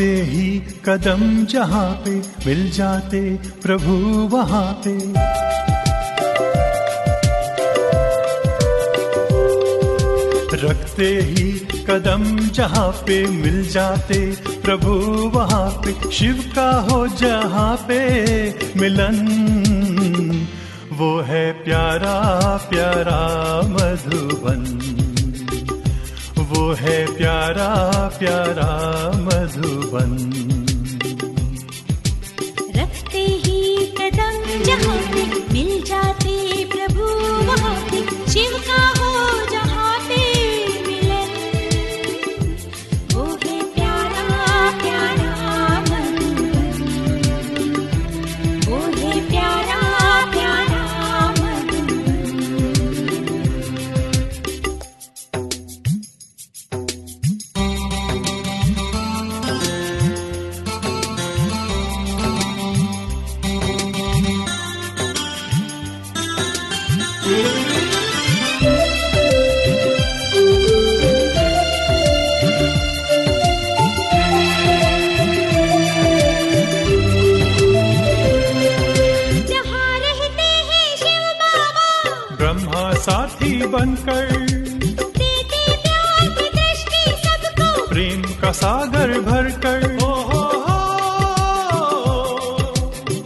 रखते ही कदम जहाँ पे मिल जाते प्रभु वहाँ पे। रखते ही कदम जहाँ पे मिल जाते प्रभु वहाँ पे। शिव का हो जहाँ पे मिलन, वो है प्यारा प्यारा मधुबन, वो है प्यारा प्यारा मधुबन। रखते ही कदम जहाँ पे मिल जाते प्रभु वहाँ पे। शिव का हो जहाँ पे मिलन, वो है प्यारा प्यारा मधुबन, वो है प्यारा प्यारा मधुबन। जहाँ रहते हैं शिव बाबा, ब्रह्मा साथी बनकर देते प्यार की दृष्टि सबको। प्रेम का सागर भरकर,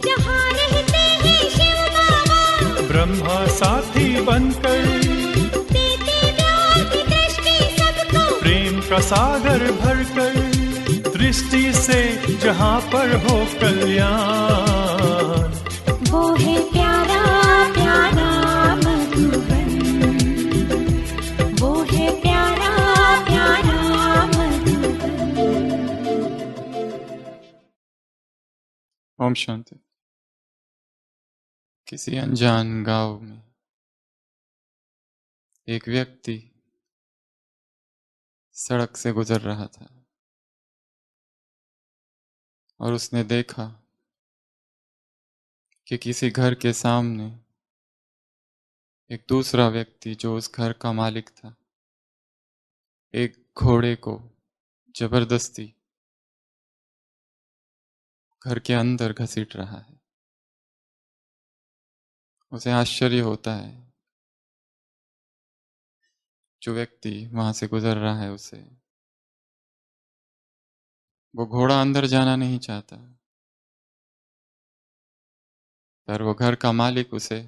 जहाँ रहते हैं शिव बाबा, ब्रह्मा साथी बनकर देते प्यार की दृष्टि सबको। प्रेम का सागर भरकर। दृष्टि से जहाँ पर हो कल्याण, वो है प्यारा प्यारा मधुबन, वो है प्यारा प्यारा मधुबन। ओम शांति। किसी अनजान गांव में एक व्यक्ति सड़क से गुजर रहा था और उसने देखा कि किसी घर के सामने एक दूसरा व्यक्ति जो उस घर का मालिक था, एक घोड़े को जबरदस्ती घर के अंदर घसीट रहा है। उसे आश्चर्य होता है, जो व्यक्ति वहां से गुजर रहा है उसे, वो घोड़ा अंदर जाना नहीं चाहता, पर वो घर का मालिक उसे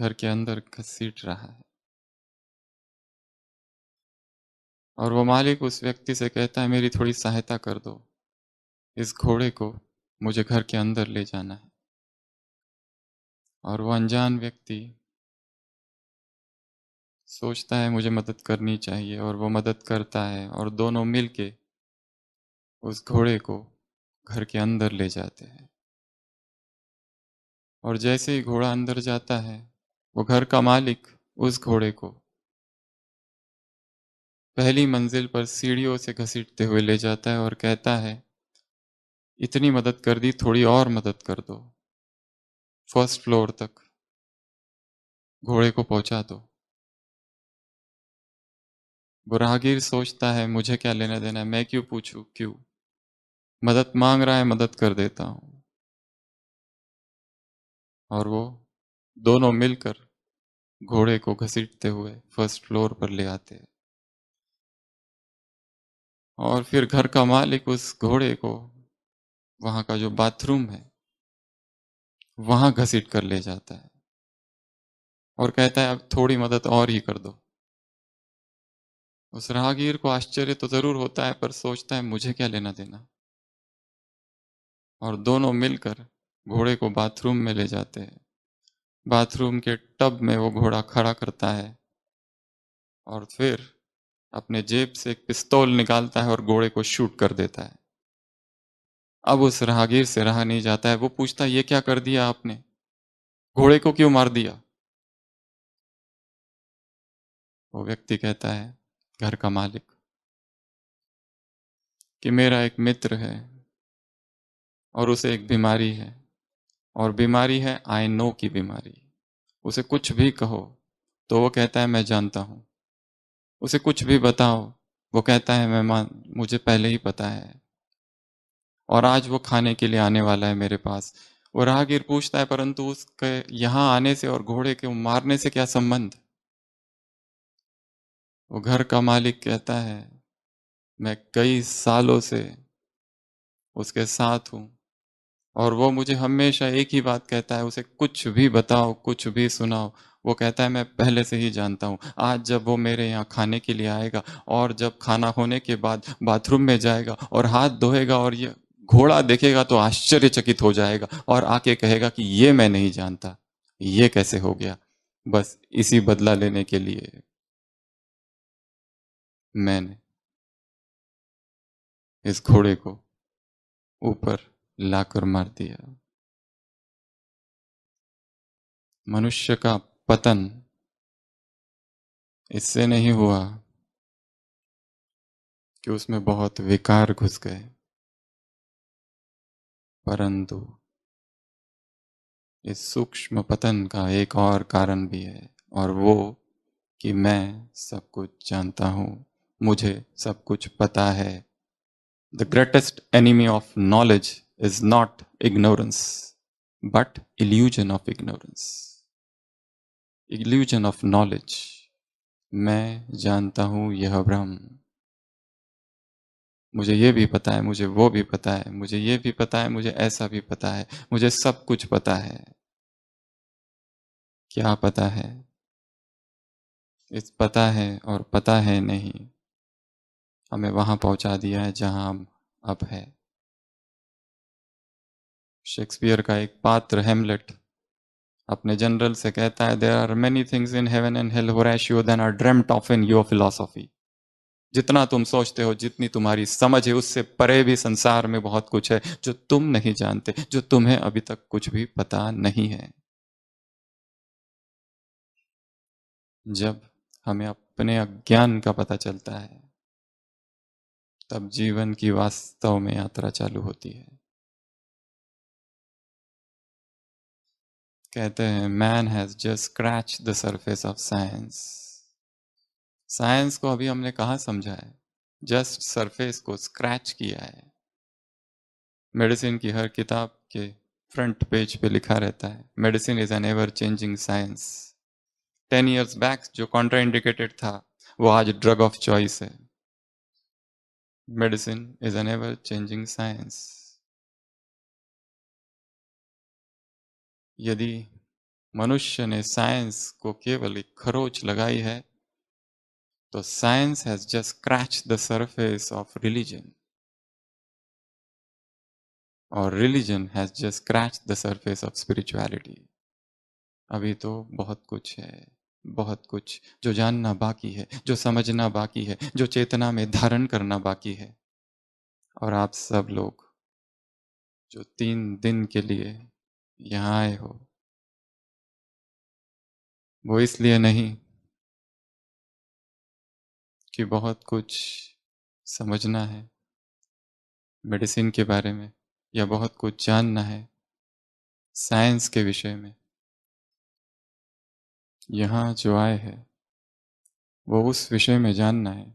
घर के अंदर घसीट रहा है। और वो मालिक उस व्यक्ति से कहता है, मेरी थोड़ी सहायता कर दो, इस घोड़े को मुझे घर के अंदर ले जाना है। और वो अनजान व्यक्ति सोचता है मुझे मदद करनी चाहिए, और वो मदद करता है और दोनों मिलके उस घोड़े को घर के अंदर ले जाते हैं। और जैसे ही घोड़ा अंदर जाता है, वो घर का मालिक उस घोड़े को पहली मंजिल पर सीढ़ियों से घसीटते हुए ले जाता है और कहता है, इतनी मदद कर दी, थोड़ी और मदद कर दो, फर्स्ट फ्लोर तक घोड़े को पहुंचा दो। वो राहगीर सोचता है मुझे क्या लेना देना है, मैं क्यों पूछूं, क्यों, मदद मांग रहा है, मदद कर देता हूं। और वो दोनों मिलकर घोड़े को घसीटते हुए फर्स्ट फ्लोर पर ले आते हैं। और फिर घर का मालिक उस घोड़े को वहां का जो बाथरूम है वहां घसीट कर ले जाता है और कहता है, अब थोड़ी मदद और ही कर दो। उस राहगीर को आश्चर्य तो जरूर होता है, पर सोचता है मुझे क्या लेना देना। और दोनों मिलकर घोड़े को बाथरूम में ले जाते हैं। बाथरूम के टब में वो घोड़ा खड़ा करता है और फिर अपने जेब से एक पिस्तौल निकालता है और घोड़े को शूट कर देता है। अब उस राहगीर से रहा नहीं जाता है, वो पूछता है, ये क्या कर दिया आपने, घोड़े को क्यों मार दिया? वो व्यक्ति कहता है, घर का मालिक, कि मेरा एक मित्र है और उसे एक बीमारी है, और बीमारी है आई नो की बीमारी। उसे कुछ भी कहो तो वो कहता है मैं जानता हूं। उसे कुछ भी बताओ, वो कहता है मुझे पहले ही पता है। और आज वो खाने के लिए आने वाला है मेरे पास। वो राहगीर पूछता है, परंतु उसके यहाँ आने से और घोड़े को मारने से क्या संबंध? वो घर का मालिक कहता है, मैं कई सालों से उसके साथ हूं और वो मुझे हमेशा एक ही बात कहता है, उसे कुछ भी बताओ, कुछ भी सुनाओ, वो कहता है मैं पहले से ही जानता हूँ। आज जब वो मेरे यहाँ खाने के लिए आएगा और जब खाना होने के बाद बाथरूम में जाएगा और हाथ धोएगा और ये घोड़ा देखेगा तो आश्चर्यचकित हो जाएगा और आके कहेगा कि ये मैं नहीं जानता, ये कैसे हो गया। बस इसी बदला लेने के लिए मैंने इस घोड़े को ऊपर लाकर मार दिया। मनुष्य का पतन इससे नहीं हुआ कि उसमें बहुत विकार घुस गए, परंतु इस सूक्ष्म पतन का एक और कारण भी है, और वो कि मैं सब कुछ जानता हूं, मुझे सब कुछ पता है। The greatest enemy of knowledge is not ignorance but illusion of ignorance. Illusion of knowledge, मैं जानता हूं यह भ्रम, मुझे ये भी पता है, मुझे वो भी पता है, मुझे ये भी पता है, मुझे ऐसा भी पता है, मुझे सब कुछ पता है। क्या पता है? इस पता है और पता है नहीं हमें वहां पहुंचा दिया है जहां हम अब है। शेक्सपियर का एक पात्र हेमलेट अपने जनरल से कहता है, there are many things in heaven and hell Horatio than are dreamed of in your philosophy. जितना तुम सोचते हो, जितनी तुम्हारी समझ है, उससे परे भी संसार में बहुत कुछ है जो तुम नहीं जानते, जो तुम्हें अभी तक कुछ भी पता नहीं है। जब हमें अपने अज्ञान का पता चलता है, तब जीवन की वास्तव में यात्रा चालू होती है। कहते हैं, man has just scratch the surface of science. Science को अभी हमने कहाँ समझा है? जस्ट सरफेस को स्क्रैच किया है। मेडिसिन की हर किताब के फ्रंट पेज पे लिखा रहता है, medicine is an ever changing science. 10 years back जो कॉन्ट्राइंडिकेटेड था, वो आज ड्रग ऑफ चॉइस है। Medicine is an ever changing science. यदि मनुष्य ने साइंस को केवल एक खरोच लगाई है, तो science has just scratch the surface of religion, और religion has just scratch the surface of spirituality. अभी तो बहुत कुछ है, बहुत कुछ जो जानना बाकी है, जो समझना बाकी है, जो चेतना में धारण करना बाकी है। और आप सब लोग जो 3 दिन के लिए यहाँ आए हो, वो इसलिए नहीं कि बहुत कुछ समझना है मेडिसिन के बारे में, या बहुत कुछ जानना है साइंस के विषय में। यहाँ जो आए हैं, वो उस विषय में जानना है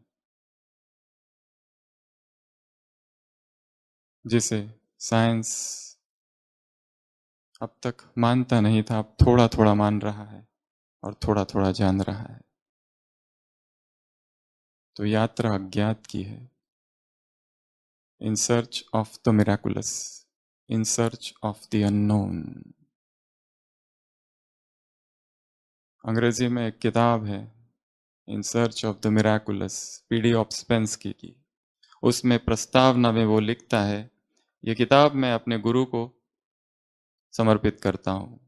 जिसे साइंस अब तक मानता नहीं था, अब थोड़ा थोड़ा मान रहा है और थोड़ा थोड़ा जान रहा है। तो यात्रा अज्ञात की है, in search of the miraculous, in search of the unknown. अंग्रेजी में एक किताब है, in search of the miraculous, PD Ouspensky की। उसमें प्रस्तावना में वो लिखता है, ये किताब मैं अपने गुरु को समर्पित करता हूँ।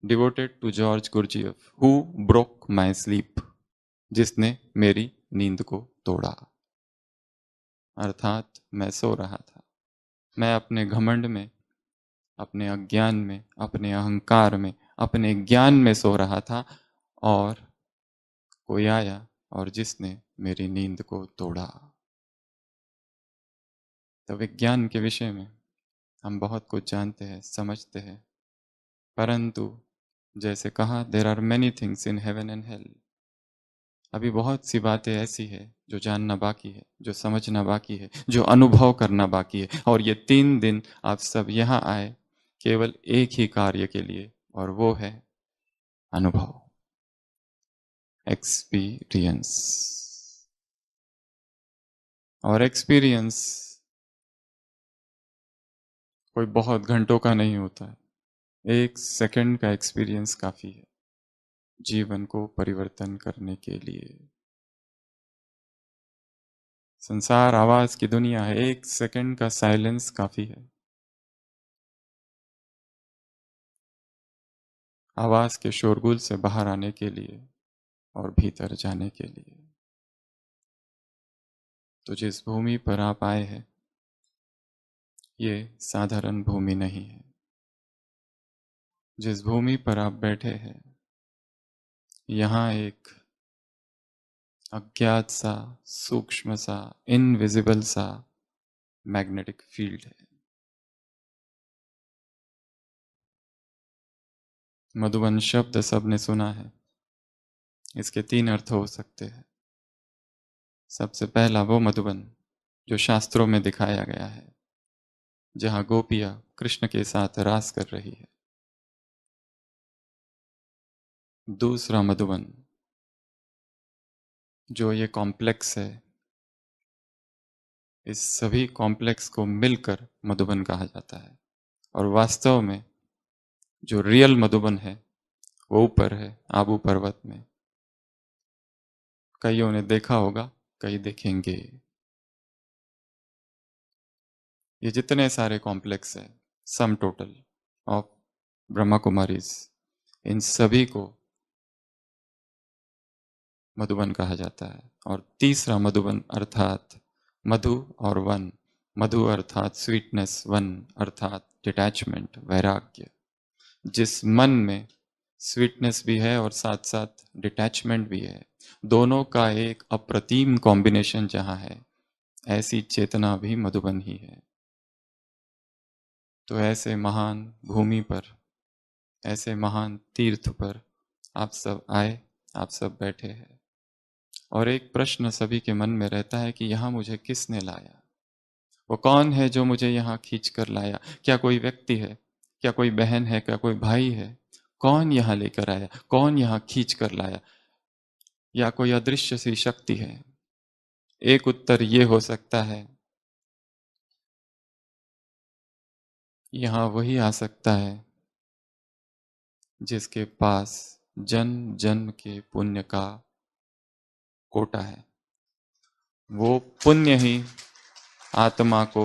Devoted to George Gurdjieff who broke my sleep, जिसने मेरी नींद को तोड़ा। अर्थात मैं सो रहा था, मैं अपने घमंड में, अपने अज्ञान में, अपने अहंकार में, अपने ज्ञान में सो रहा था, और कोई आया और जिसने मेरी नींद को तोड़ा। तो विज्ञान के विषय में हम बहुत कुछ जानते हैं, समझते हैं, परंतु जैसे कहा, there are many things in heaven and hell. अभी बहुत सी बातें ऐसी है जो जानना बाकी है, जो समझना बाकी है, जो अनुभव करना बाकी है। और ये 3 दिन आप सब यहाँ आए केवल एक ही कार्य के लिए, और वो है अनुभव, एक्सपीरियंस। और एक्सपीरियंस कोई बहुत घंटों का नहीं होता है, 1 सेकंड का एक्सपीरियंस काफी है जीवन को परिवर्तन करने के लिए। संसार आवाज की दुनिया है, 1 सेकंड का साइलेंस काफी है आवाज के शोरगुल से बाहर आने के लिए और भीतर जाने के लिए। तो जिस भूमि पर आप आए हैं ये साधारण भूमि नहीं है। जिस भूमि पर आप बैठे हैं यहाँ एक अज्ञात सा, सूक्ष्म सा, इनविजिबल सा मैग्नेटिक फील्ड है। मधुबन शब्द सबने सुना है, इसके 3 अर्थ हो सकते हैं। सबसे पहला वो मधुबन जो शास्त्रों में दिखाया गया है, जहां गोपियां कृष्ण के साथ रास कर रही है। दूसरा मधुबन जो ये कॉम्प्लेक्स है, इस सभी कॉम्प्लेक्स को मिलकर मधुबन कहा जाता है। और वास्तव में जो रियल मधुबन है वो ऊपर है, आबू पर्वत में। कईयों ने देखा होगा, कई देखेंगे। ये जितने सारे कॉम्प्लेक्स है, sum total of Brahma Kumaris, इन सभी को मधुबन कहा जाता है। और तीसरा मधुबन अर्थात मधु और वन, मधु अर्थात स्वीटनेस, वन अर्थात डिटैचमेंट, वैराग्य। जिस मन में स्वीटनेस भी है और साथ साथ डिटैचमेंट भी है, दोनों का एक अप्रतिम कॉम्बिनेशन जहां है, ऐसी चेतना भी मधुबन ही है। तो ऐसे महान भूमि पर, ऐसे महान तीर्थ पर आप सब आए, आप सब बैठे हैं। और एक प्रश्न सभी के मन में रहता है कि यहाँ मुझे किसने लाया? वो कौन है जो मुझे यहाँ खींच कर लाया? क्या कोई व्यक्ति है? क्या कोई बहन है? क्या कोई भाई है? कौन यहाँ लेकर आया? कौन यहाँ खींच कर लाया? या कोई अदृश्य सी शक्ति है? एक उत्तर ये हो सकता है, यहाँ वही आ सकता है जिसके पास जन्म जन्म के पुण्य का कोटा है। वो पुण्य ही आत्मा को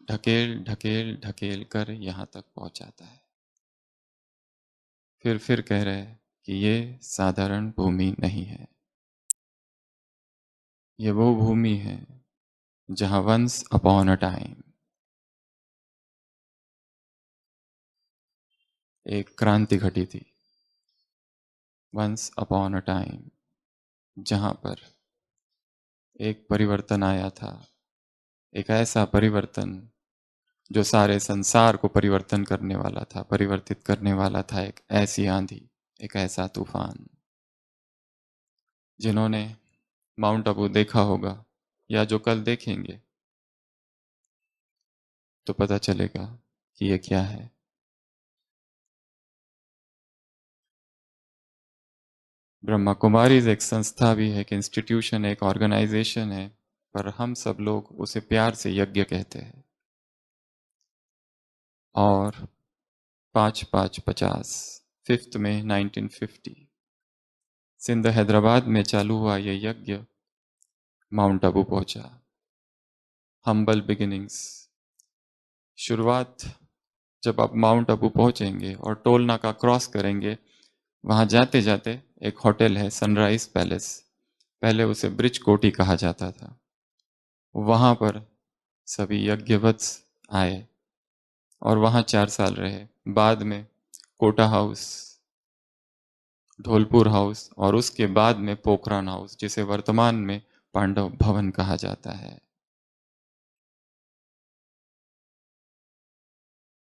ढकेल ढकेल ढकेल कर यहाँ तक पहुंचाता है। फिर कह रहे हैं कि ये साधारण भूमि नहीं है, ये वो भूमि है जहां वंस अपॉन अ टाइम एक क्रांति घटी थी। वंस अपॉन अ टाइम जहां पर एक परिवर्तन आया था, एक ऐसा परिवर्तन जो सारे संसार को परिवर्तन करने वाला था, परिवर्तित करने वाला था। एक ऐसी आंधी, एक ऐसा तूफान। जिन्होंने माउंट आबू देखा होगा या जो कल देखेंगे तो पता चलेगा कि ये क्या है। ब्रह्मा कुमारीज एक संस्था भी है, एक इंस्टीट्यूशन, एक ऑर्गेनाइजेशन है, पर हम सब लोग उसे प्यार से यज्ञ कहते हैं। और 5/5/50 5 में 1950 सिंध हैदराबाद में चालू हुआ ये यज्ञ माउंट आबू पहुंचा। हम्बल बिगिनिंग्स, शुरुआत जब आप माउंट आबू पहुंचेंगे और टोल नाका क्रॉस करेंगे, वहां जाते जाते एक होटल है सनराइज पैलेस, पहले उसे ब्रिज कोटी कहा जाता था। वहां पर सभी यज्ञवत्स आए और वहां 4 साल रहे। बाद में कोटा हाउस, धौलपुर हाउस और उसके बाद में पोखरान हाउस, जिसे वर्तमान में पांडव भवन कहा जाता है।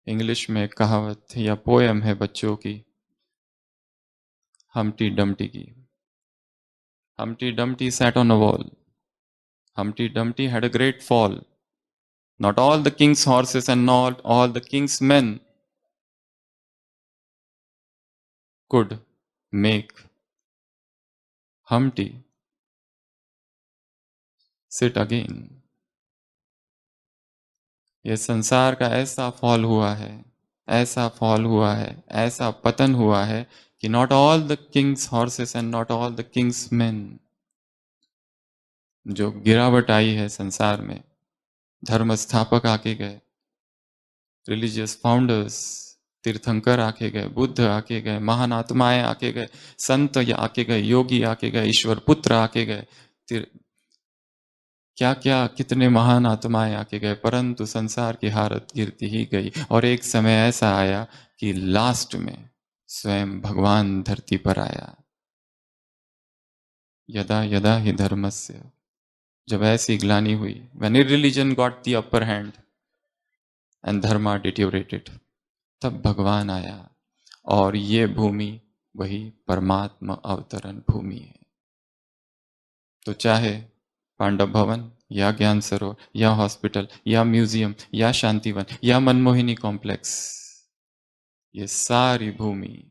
इंग्लिश में एक कहावत या पोयम है बच्चों की, हमटी डमटी की। Humpty Dumpty sat on a wall. Humpty Dumpty had a great fall. Not all the king's horses and not all the king's men could make Humpty sit again. ये संसार का ऐसा फॉल हुआ है, ऐसा फॉल हुआ है, ऐसा पतन हुआ है कि not all the Kings horses and not all the Kings main, जो गिरावट आई है संसार में, धर्म स्थापक आके गए, रिलीजियस फाउंडर्स, तीर्थंकर आके गए, बुद्ध आके गए, महान आत्माएं आके गए, संत आके गए, योगी आके गए, ईश्वर पुत्र आके गए, क्या क्या कितने महान आत्माएं आके गए, परंतु संसार की हालत गिरती ही गई। और एक समय ऐसा आया कि लास्ट में स्वयं भगवान धरती पर आया। यदा यदा हि धर्मस्य, जब ऐसी ग्लानि हुई, when religion got the upper hand and dharma deteriorated, तब भगवान आया। और ये भूमि वही परमात्मा अवतरण भूमि है। तो चाहे पांडव भवन या ज्ञान सरोवर या हॉस्पिटल या म्यूजियम या शांतिवन या मनमोहिनी कॉम्प्लेक्स, ये सारी भूमि,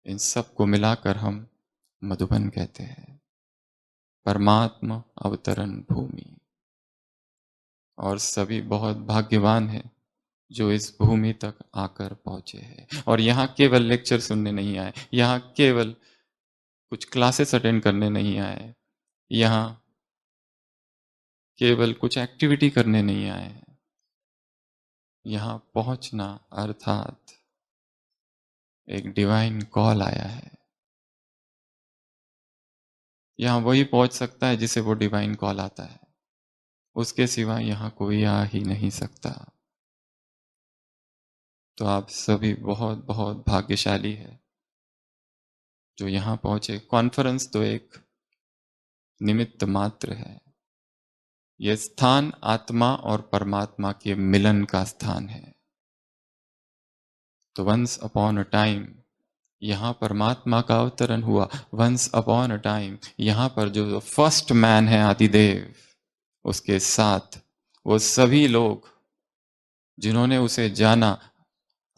इन सब को मिलाकर हम मधुबन कहते हैं, परमात्मा अवतरण भूमि। और सभी बहुत भाग्यवान हैं जो इस भूमि तक आकर पहुंचे हैं। और यहाँ केवल लेक्चर सुनने नहीं आए, यहाँ केवल कुछ क्लासेस अटेंड करने नहीं आए, यहाँ केवल कुछ एक्टिविटी करने नहीं आए हैं। यहाँ पहुंचना अर्थात एक डिवाइन कॉल आया है। यहाँ वही पहुंच सकता है जिसे वो डिवाइन कॉल आता है, उसके सिवा यहाँ कोई आ ही नहीं सकता। तो आप सभी बहुत बहुत भाग्यशाली है जो यहाँ पहुंचे। कॉन्फ्रेंस तो एक निमित्त मात्र है, यह स्थान आत्मा और परमात्मा के मिलन का स्थान है। तो वंस अपॉन अ टाइम यहाँ परमात्मा का अवतरण हुआ। वंस अपॉन अ टाइम यहाँ पर जो फर्स्ट मैन है आदिदेव, उसके साथ वो सभी लोग जिन्होंने उसे जाना,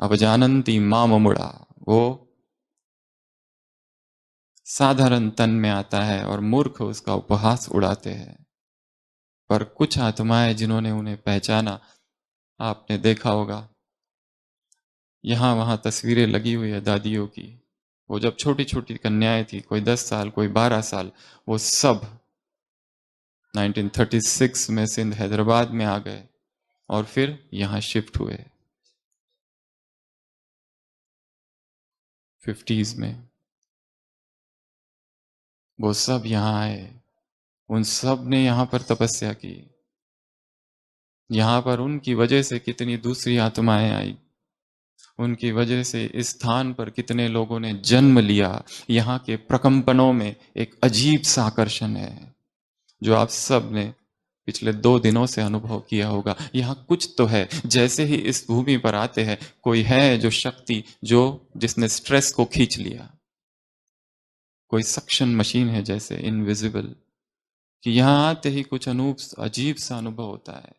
अवजानन्ति माम मुड़ा, वो साधारण तन में आता है और मूर्ख उसका उपहास उड़ाते हैं। पर कुछ आत्माएं जिन्होंने उन्हें पहचाना, आपने देखा होगा यहाँ वहाँ तस्वीरें लगी हुई है दादियों की। वो जब छोटी छोटी कन्याएं थी, कोई 10 साल कोई 12 साल, वो सब 1936 में सिंध हैदराबाद में आ गए और फिर यहाँ शिफ्ट हुए 50s में। वो सब यहाँ आए, उन सब ने यहाँ पर तपस्या की। यहाँ पर उनकी वजह से कितनी दूसरी आत्माएं आई, उनकी वजह से इस स्थान पर कितने लोगों ने जन्म लिया। यहाँ के प्रकंपनों में एक अजीब सा आकर्षण है जो आप सब ने पिछले 2 दिनों से अनुभव किया होगा। यहाँ कुछ तो है, जैसे ही इस भूमि पर आते हैं कोई है जो शक्ति, जो जिसने स्ट्रेस को खींच लिया। कोई सक्शन मशीन है जैसे इनविजिबल, कि यहाँ आते ही कुछ अजीब सा अनुभव होता है।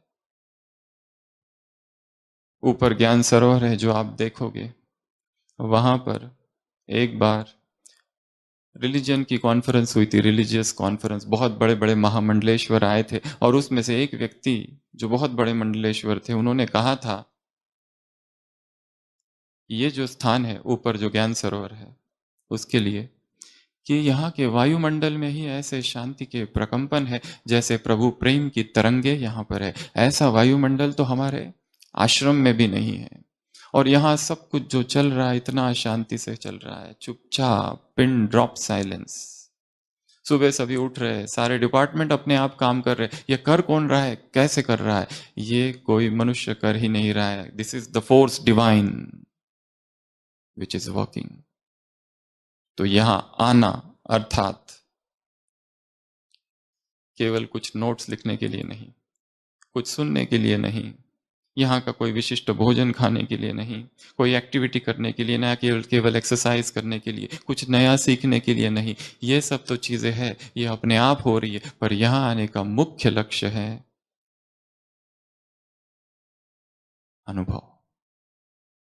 ऊपर ज्ञान सरोवर है जो आप देखोगे, वहां पर एक बार रिलीजन की कॉन्फ्रेंस हुई थी, रिलीजियस कॉन्फ्रेंस। बहुत बड़े बड़े महामंडलेश्वर आए थे और उसमें से एक व्यक्ति जो बहुत बड़े मंडलेश्वर थे, उन्होंने कहा था ये जो स्थान है ऊपर जो ज्ञान सरोवर है उसके लिए, कि यहाँ के वायुमंडल में ही ऐसे शांति के प्रकंपन है जैसे प्रभु प्रेम की तरंगे यहाँ पर है। ऐसा वायुमंडल तो हमारे आश्रम में भी नहीं है। और यहाँ सब कुछ जो चल रहा है इतना शांति से चल रहा है, चुपचाप, पिन ड्रॉप साइलेंस। सुबह सभी उठ रहे हैं, सारे डिपार्टमेंट अपने आप काम कर रहे हैं। ये कर कौन रहा है, कैसे कर रहा है, ये कोई मनुष्य कर ही नहीं रहा है। This is the force divine which is working. तो यहां आना अर्थात केवल कुछ नोट्स लिखने के लिए नहीं, कुछ सुनने के लिए नहीं, यहाँ का कोई विशिष्ट भोजन खाने के लिए नहीं, कोई एक्टिविटी करने के लिए ना, केवल एक्सरसाइज करने के लिए, कुछ नया सीखने के लिए नहीं। ये सब तो चीजें हैं, ये अपने आप हो रही है, पर यहाँ आने का मुख्य लक्ष्य है अनुभव।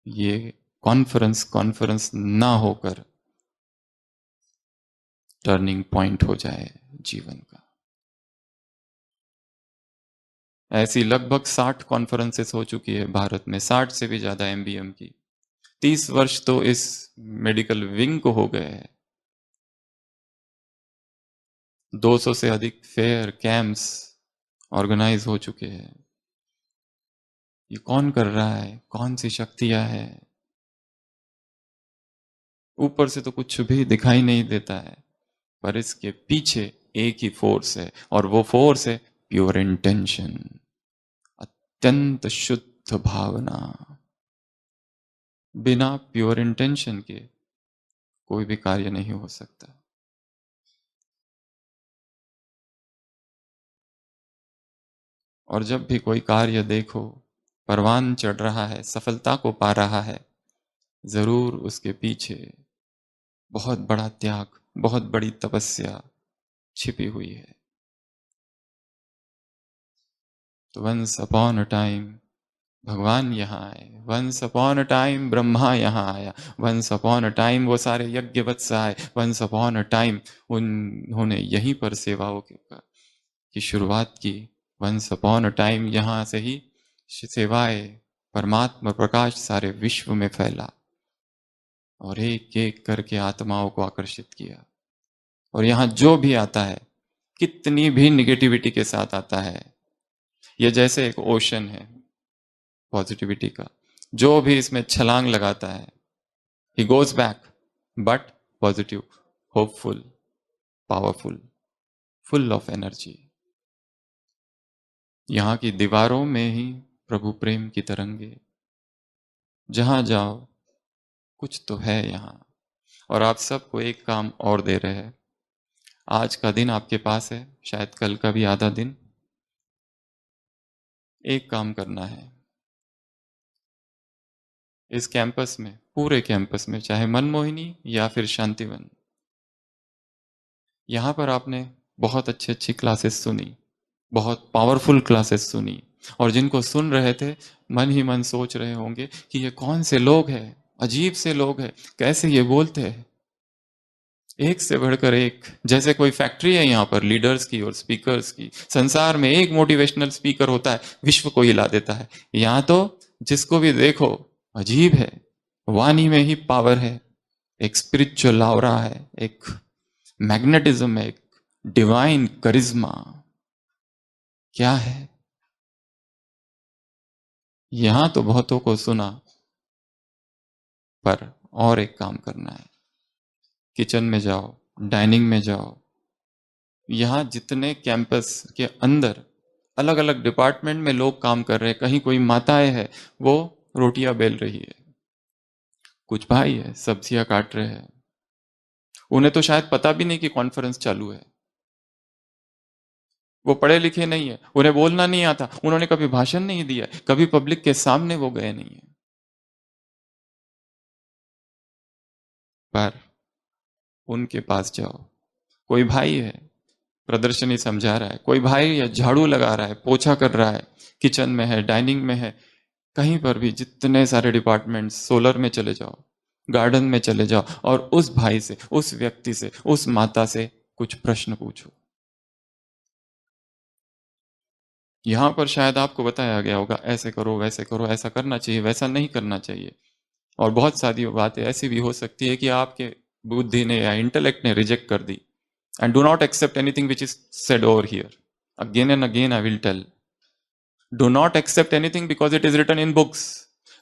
ये कॉन्फ्रेंस ना होकर टर्निंग पॉइंट हो जाए जीवन का। ऐसी लगभग 60 कॉन्फ्रेंसेस हो चुकी है भारत में, 60 से भी ज्यादा MBM की। 30 वर्ष तो इस मेडिकल विंग को हो गए हैं। 200 से अधिक फेयर कैंप्स ऑर्गेनाइज हो चुके हैं। ये कौन कर रहा है, कौन सी शक्तियां हैं? ऊपर से तो कुछ भी दिखाई नहीं देता है, पर इसके पीछे एक ही फोर्स है, और वो फोर्स है प्योर इंटेंशन, अत्यंत शुद्ध भावना। बिना प्योर इंटेंशन के कोई भी कार्य नहीं हो सकता। और जब भी कोई कार्य देखो परवान चढ़ रहा है, सफलता को पा रहा है, जरूर उसके पीछे बहुत बड़ा त्याग, बहुत बड़ी तपस्या छिपी हुई है। तो वंस अपॉन अ टाइम भगवान यहाँ आए, once upon a time Brahma यहाँ आया, वंस अपॉन अ टाइम वो सारे यज्ञवत्स आए, वंस अपॉन अ टाइम उन्होंने यहीं पर सेवाओं की शुरुआत की। वंस अपॉन अ टाइम यहाँ से ही सेवाएं, परमात्मा प्रकाश सारे विश्व में फैला और एक एक करके आत्माओं को आकर्षित किया। और यहाँ जो भी आता है, कितनी भी निगेटिविटी के साथ आता है, ये जैसे एक ओशन है पॉजिटिविटी का, जो भी इसमें छलांग लगाता है, he goes back, but positive, hopeful, powerful, full of energy। यहाँ की दीवारों में ही प्रभु प्रेम की तरंगे, जहां जाओ कुछ तो है यहाँ। और आप सबको एक काम और दे रहे हैं। आज का दिन आपके पास है, शायद कल का भी आधा दिन। एक काम करना है इस कैंपस में, पूरे कैंपस में, चाहे मनमोहिनी या फिर शांतिवन, यहां पर आपने बहुत अच्छी अच्छी क्लासेस सुनी, बहुत पावरफुल क्लासेस सुनी, और जिनको सुन रहे थे मन ही मन सोच रहे होंगे कि ये कौन से लोग हैं, अजीब से लोग हैं, कैसे ये बोलते हैं, एक से बढ़कर एक, जैसे कोई फैक्ट्री है यहाँ पर लीडर्स की और स्पीकर्स की। संसार में एक मोटिवेशनल स्पीकर होता है, विश्व को हिला देता है। यहाँ तो जिसको भी देखो अजीब है, वाणी में ही पावर है, एक स्पिरिचुअल ऑरा है, एक मैग्नेटिज्म है, एक डिवाइन करिश्मा। क्या है? यहां तो बहुतों को सुना, पर और एक काम करना है। किचन में जाओ, डाइनिंग में जाओ, यहां जितने कैंपस के अंदर अलग अलग डिपार्टमेंट में लोग काम कर रहे हैं, कहीं कोई माताएं है वो रोटियां बेल रही है, कुछ भाई है सब्जियां काट रहे हैं, उन्हें तो शायद पता भी नहीं कि कॉन्फ्रेंस चालू है। वो पढ़े लिखे नहीं है, उन्हें बोलना नहीं आता, उन्होंने कभी भाषण नहीं दिया, कभी पब्लिक के सामने वो गए नहीं है, पर उनके पास जाओ। कोई भाई है प्रदर्शनी समझा रहा है, कोई भाई है झाड़ू लगा रहा है, पोछा कर रहा है, किचन में है, डाइनिंग में है, कहीं पर भी जितने सारे डिपार्टमेंट, सोलर में चले जाओ, गार्डन में चले जाओ, और उस भाई से, उस व्यक्ति से, उस माता से कुछ प्रश्न पूछो। यहां पर शायद आपको बताया गया होगा ऐसे करो, वैसे करो, ऐसा करना चाहिए, वैसा नहीं करना चाहिए, और बहुत सारी बातें ऐसी भी हो सकती है कि आपके बुद्धि ने या इंटेलेक्ट ने रिजेक्ट कर दी। And do not accept anything which is said over here. Again and again I will tell, do not accept anything because it is written in books.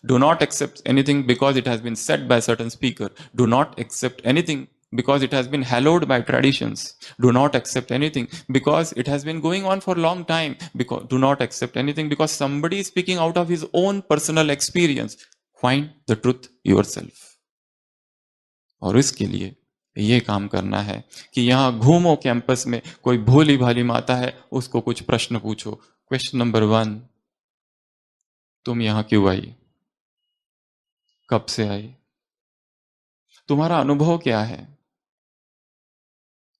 Do not accept anything because it has been said by certain speaker. Do not accept anything because it has been hallowed by traditions. Do not accept anything because it has been going on for a long time. Do not accept anything because somebody is speaking out of his own personal experience. Find the truth yourself. और इसके लिए ये काम करना है कि यहाँ घूमो कैंपस में, कोई भोली भाली माता है उसको कुछ प्रश्न पूछो। क्वेश्चन नंबर 1, तुम यहां क्यों आई, कब से आई, तुम्हारा अनुभव क्या है,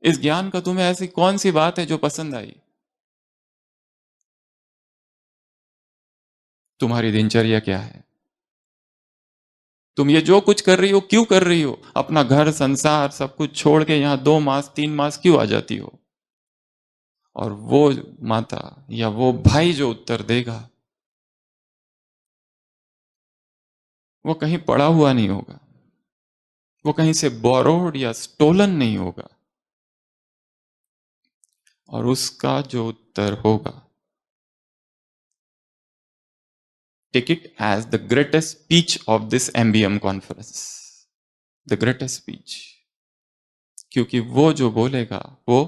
इस ज्ञान का तुम्हें ऐसी कौन सी बात है जो पसंद आई, तुम्हारी दिनचर्या क्या है, तुम ये जो कुछ कर रही हो क्यों कर रही हो, अपना घर संसार सब कुछ छोड़ के यहां 2 मास 3 मास क्यों आ जाती हो। और वो माता या वो भाई जो उत्तर देगा वो कहीं पड़ा हुआ नहीं होगा, वो कहीं से बोरोड या स्टोलन नहीं होगा, और उसका जो उत्तर होगा, take it as the greatest speech of this MBM conference, the greatest speech, क्योंकि वो जो बोलेगा वो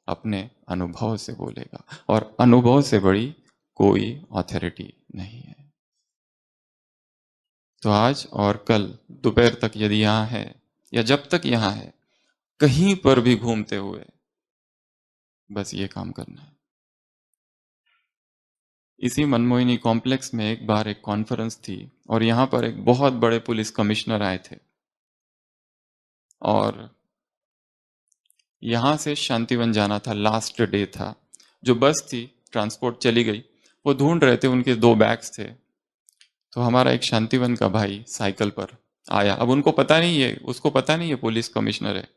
अपने अनुभव से बोलेगा, और अनुभव से बड़ी कोई अथॉरिटी नहीं है। तो आज और कल दोपहर तक यदि यहां है या जब तक यहां है, कहीं पर भी घूमते हुए बस ये काम करना है। इसी मनमोहिनी कॉम्प्लेक्स में एक बार एक कॉन्फ्रेंस थी और यहां पर एक बहुत बड़े पुलिस कमिश्नर आए थे, और यहां से शांतिवन जाना था, लास्ट डे था, जो बस थी ट्रांसपोर्ट चली गई, वो ढूंढ रहे थे, उनके 2 बैग्स थे। तो हमारा एक शांतिवन का भाई साइकिल पर आया, अब उनको पता नहीं है, उसको पता नहीं है पुलिस कमिश्नर है,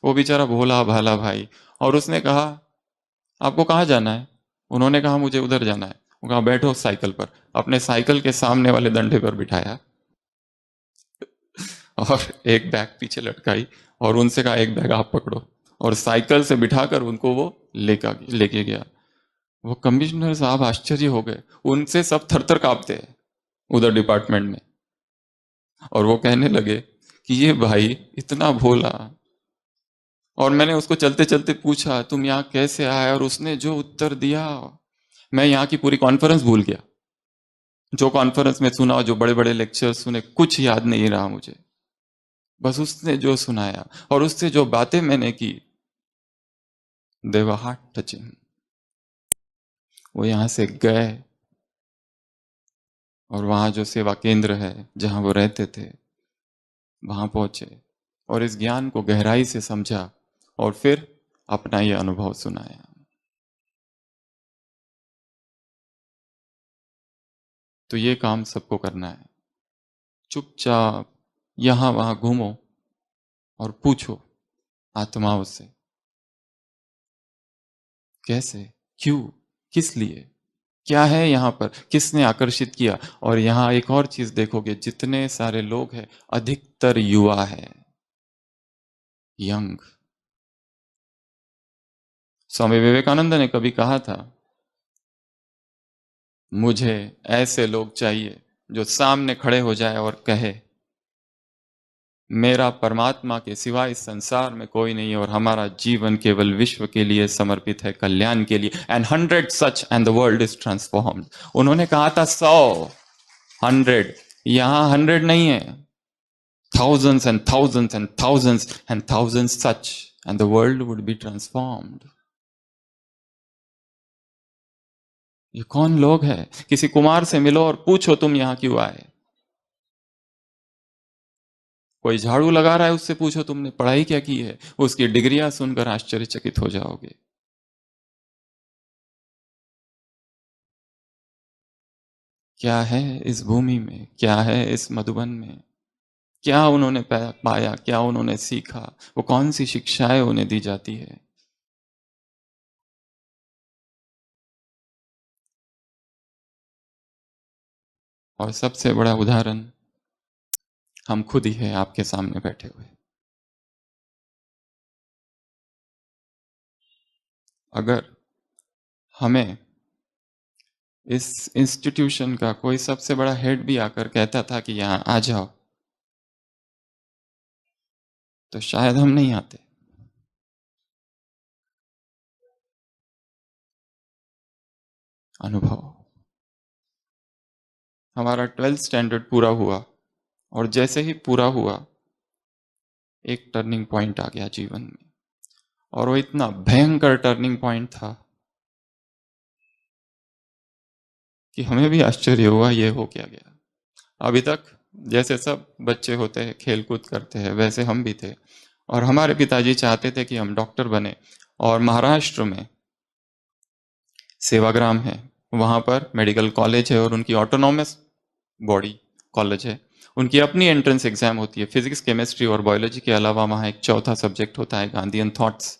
वो बेचारा भोला भाला भाई, और उसने कहा आपको कहाँ जाना है, उन्होंने कहा मुझे उधर जाना है, वो कहा बैठो साइकिल पर, अपने साइकिल के सामने वाले डंडे पर बिठाया और एक बैग पीछे लटकाई और उनसे कहा एक बैग आप पकड़ो, और साइकिल से बिठाकर उनको वो लेके गया। वो कमिश्नर साहब आश्चर्य हो गए, उनसे सब थरथर कांपते हैं उधर डिपार्टमेंट में, और वो कहने लगे कि ये भाई इतना भोला, और मैंने उसको चलते चलते पूछा तुम यहाँ कैसे आए, और उसने जो उत्तर दिया, मैं यहाँ की पूरी कॉन्फ्रेंस भूल गया, जो कॉन्फ्रेंस में सुना, जो बड़े बड़े लेक्चर सुने, कुछ याद नहीं रहा मुझे, बस उसने जो सुनाया और उससे जो बातें मैंने की, दे वर हार्ट टचिंग। वो यहां से गए और वहां जो सेवा केंद्र है जहां वो रहते थे वहां पहुंचे और इस ज्ञान को गहराई से समझा और फिर अपना ये अनुभव सुनाया। तो ये काम सबको करना है, चुपचाप यहां वहां घूमो और पूछो आत्माओं से कैसे, क्यों, किस लिए, क्या है यहां पर, किसने आकर्षित किया। और यहां एक और चीज देखोगे, जितने सारे लोग हैं अधिकतर युवा है, यंग। स्वामी विवेकानंद ने कभी कहा था मुझे ऐसे लोग चाहिए जो सामने खड़े हो जाए और कहे मेरा परमात्मा के सिवा इस संसार में कोई नहीं और हमारा जीवन केवल विश्व के लिए समर्पित है, कल्याण के लिए। And 100 such and the world is transformed. उन्होंने कहा था 100, 100, यहां 100 नहीं है, thousands and thousands and thousands and thousands such and the world would be transformed। ये कौन लोग हैं? किसी कुमार से मिलो और पूछो तुम यहां क्यों आए। कोई झाड़ू लगा रहा है उससे पूछो तुमने पढ़ाई क्या की है, उसकी डिग्रियां सुनकर आश्चर्यचकित हो जाओगे। क्या है इस भूमि में, क्या है इस मधुबन में, क्या उन्होंने पाया, क्या उन्होंने सीखा, वो कौन सी शिक्षाएं उन्हें दी जाती है। और सबसे बड़ा उदाहरण हम खुद ही है आपके सामने बैठे हुए। अगर हमें इस इंस्टीट्यूशन का कोई सबसे बड़ा हेड भी आकर कहता था कि यहां आ जाओ, तो शायद हम नहीं आते। अनुभव, हमारा 12th स्टैंडर्ड पूरा हुआ और जैसे ही पूरा हुआ एक टर्निंग पॉइंट आ गया जीवन में, और वो इतना भयंकर टर्निंग पॉइंट था कि हमें भी आश्चर्य हुआ ये हो क्या गया। अभी तक जैसे सब बच्चे होते हैं खेल कूद करते हैं वैसे हम भी थे, और हमारे पिताजी चाहते थे कि हम डॉक्टर बने। और महाराष्ट्र में सेवाग्राम है, वहाँ पर मेडिकल कॉलेज है और उनकी ऑटोनॉमस बॉडी कॉलेज है। उनकी अपनी एंट्रेंस एग्जाम होती है, फिजिक्स केमिस्ट्री और बायोलॉजी के अलावा वहाँ एक चौथा सब्जेक्ट होता है गांधीयन थॉट्स,